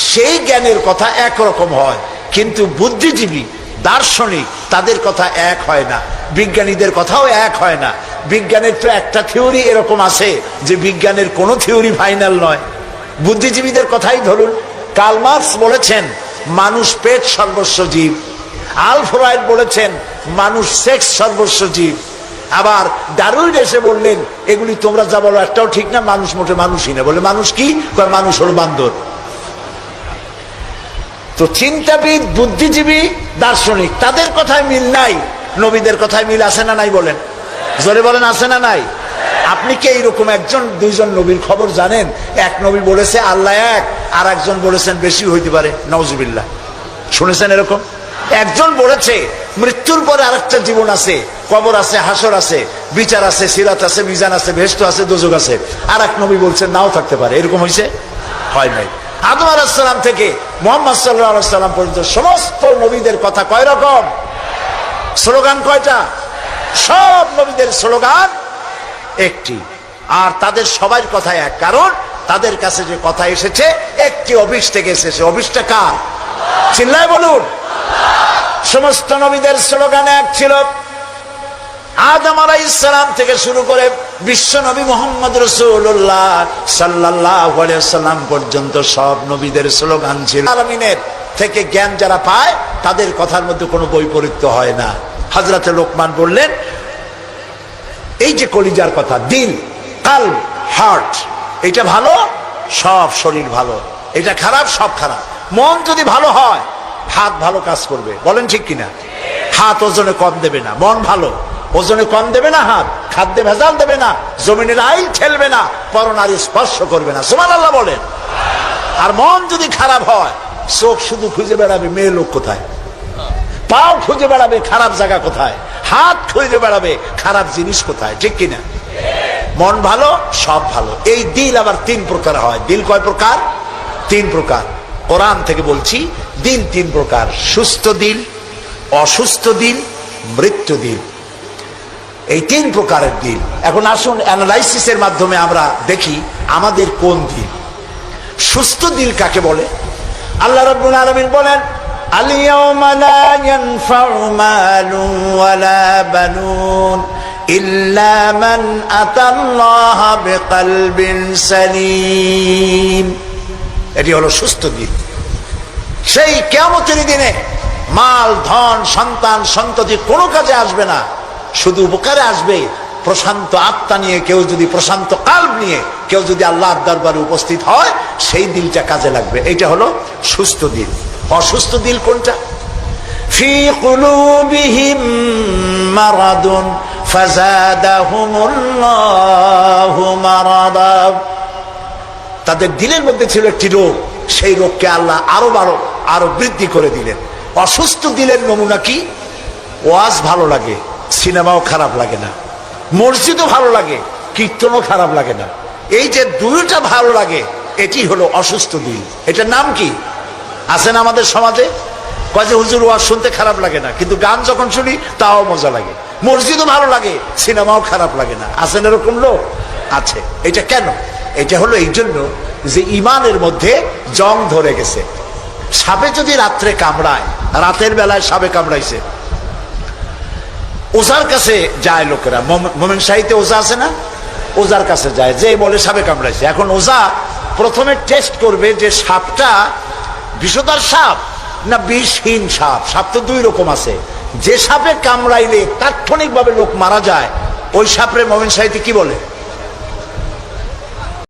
সেই জ্ঞানের কথা একরকম হয়, কিন্তু বুদ্ধিজীবী, দার্শনিক, তাদের কথা এক হয় না, বিজ্ঞানীদের কথাও এক হয় না। বিজ্ঞানের তো একটা থিওরি এরকম আছে যে বিজ্ঞানের কোনো থিওরি ফাইনাল নয়। বুদ্ধিজীবীদের কথাই ধরুন, কার্ল মার্কস বলেছেন মানুষ পেট সর্বস্ব জীব, আলফ্রেড বলেছেন মানুষ সেক্স সর্বস্ব জীব, আবার ডারউইন এসে বললেন এগুলি তোমরা যা বলো একটাও ঠিক না, মানুষ মোটে মানুষই না। বলে মানুষ কি? মানুষ হল বান্দর। তো চিন্তাবিদ, বুদ্ধিজীবী, দার্শনিক, তাদের কথায় মিল নাই, নবীদের কথায় মিল আছে না নাই? বলেন, জোরে বলেন, আছে না নাই? আপনি কি এইরকম একজন দুইজন নবীর খবর জানেন? এক নবী বলেছে আল্লাহ এক, আর একজন বলেছেন বেশি হইতে পারে, নাউজুবিল্লাহ। শুনেছেন এরকম? একজন বলেছে মৃত্যুর পরে আরেকটা জীবন আছে, কবর আছে, হাসর আছে, বিচার আছে, সিরাত আছে, মিজান আছে, বেহেশত আছে, দোজখ আছে। আর এক নবী বলছেন নাও থাকতে পারে। এরকম হয়েছে? হয় নাই। আদম আলাইহিস সালাম থেকে মুহাম্মদ সাল্লাল্লাহু আলাইহি সাল্লাম পর্যন্ত সমস্ত নবীদের কথা কয় রকম? স্লোগান কয়টা? সব নবীদের স্লোগান একটি, আর তাদের সবার কথা এক। কারণ তাদের কাছে যে কথা এসেছে একটি অফিস থেকে এসেছে। অফিসটা কার? চিল্লায় বলুন। সমস্ত নবীদের স্লোগান এক ছিল। আদম আলাইহিস সালাম থেকে শুরু করে বিশ্ব নবী মুহাম্মদ রাসূলুল্লাহ সাল্লাল্লাহু আলাইহি ওয়াসাল্লাম পর্যন্ত সব নবীদের স্লোগান ছিল। আলামিনের থেকে জ্ঞান যারা পায় তাদের কথার মধ্যে কোনো বৈপরীত্য হয় না। হযরতে লোকমান বললেন, এই যে কলিজার কথা, দিল, কালব, হার্ট, এটা ভালো, সব শরীর ভালো, এটা খারাপ, সব খারাপ। মন যদি ভালো হয় হাত ভালো কাজ করবে, বলেন ঠিক কিনা? হাত ওজনে কম দেবে না। মন ভালো, ওজনে কম দেবে না, হাত খাদ্যে ভেজাল দেবে না, জমিনের আইল ঠেলবে না, পরনারী স্পর্শ করবে না। সুবহানাল্লাহ বলেন। আর মন যদি খারাপ হয়, চোখ শুধু খুঁজে বেড়াবে মেয়ে লোক কোথায়, পাও খুঁজে বেড়াবে খারাপ জায়গা কোথায়, হাত খুঁজে বেড়াবে খারাপ জিনিস কোথায়, ঠিক কিনা? মন ভালো, সব ভালো। এই দিল আবার 3 প্রকার হয়। দিল কয় প্রকার? 3 প্রকার। কোরআন থেকে বলছি, দিল তিন প্রকার, সুস্থ দিল, অসুস্থ দিল, মৃত্যু দিল। এই তিন প্রকারের দিল। এখন আসুন অ্যানালাইসিসের মাধ্যমে আমরা দেখি আমাদের কোন দিল। সুস্থ দিল কাকে বলে? আল্লাহ রাব্বুল আলামিন বলেন, আল-ইয়াওমা লা ইয়ানফাউ মালুন ওয়ালা বানুন ইল্লা মান আতাল্লাহা বিকলবিন সালিম। এটি হলো সুস্থ দিল। সেই কিয়ামতের দিনে মাল, ধন, সন্তান, সন্ততি কোনো কাজে আসবে না, শুধু উপকারে আসবে প্রশান্ত আত্মা নিয়ে। কেউ যদি প্রশান্ত কাল্ব নিয়ে কেউ যদি আল্লাহর দরবারে উপস্থিত হয়, সেই দিলটা কাজে লাগবে। এটা হলো সুস্থ দিল। অসুস্থ দিল কোনটা? ফি কুলুবিহিম মারাদুন ফাযাদাহুমুল্লাহু মারাদা। তাদের দিলের মধ্যে ছিল একটি রোগ, সেই রোগকে আল্লাহ আরো বৃদ্ধি করে দিলেন। অসুস্থ দিলের নমুনা কি? ওয়াজ ভালো লাগে, সিনেমাও খারাপ লাগে না, মসজিদও ভালো লাগে, কীর্তনও খারাপ লাগে না। এই যে দুইটা ভালো লাগে, এটি হলো অসুস্থ দিল। এটার নাম কি? আছেন আমাদের সমাজে, কয় যে হুজুর ওয়াজ শুনতে খারাপ লাগে না, কিন্তু গান যখন শুনি তাও মজা লাগে, মসজিদও ভালো লাগে, সিনেমাও খারাপ লাগে না। আছেন এরকম লোক? আছে। এটা কেন? এটা হলো এই জন্য যে ইমানের মধ্যে জং ধরে গেছে। সাপে যদি রাত্রে কামড়ায়, রাতের বেলায় সাপে কামড়াইছে, ওজার কাছে যায় লোকেরা। মোমেন শাহীতে ওজা আছে না? ওজার কাছে যায়, যে বলে সাপে কামড়াইছে। এখন ওজা প্রথমে টেস্ট করবে যে সাপটা বিষধর সাপ না বিষহীন সাপ। সাপ তো দুই রকম আছে। যে সাপে কামড়াইলে তাৎক্ষণিকভাবে লোক মারা যায়, ওই সাপরে মোমেন শাহীতে কি বলে?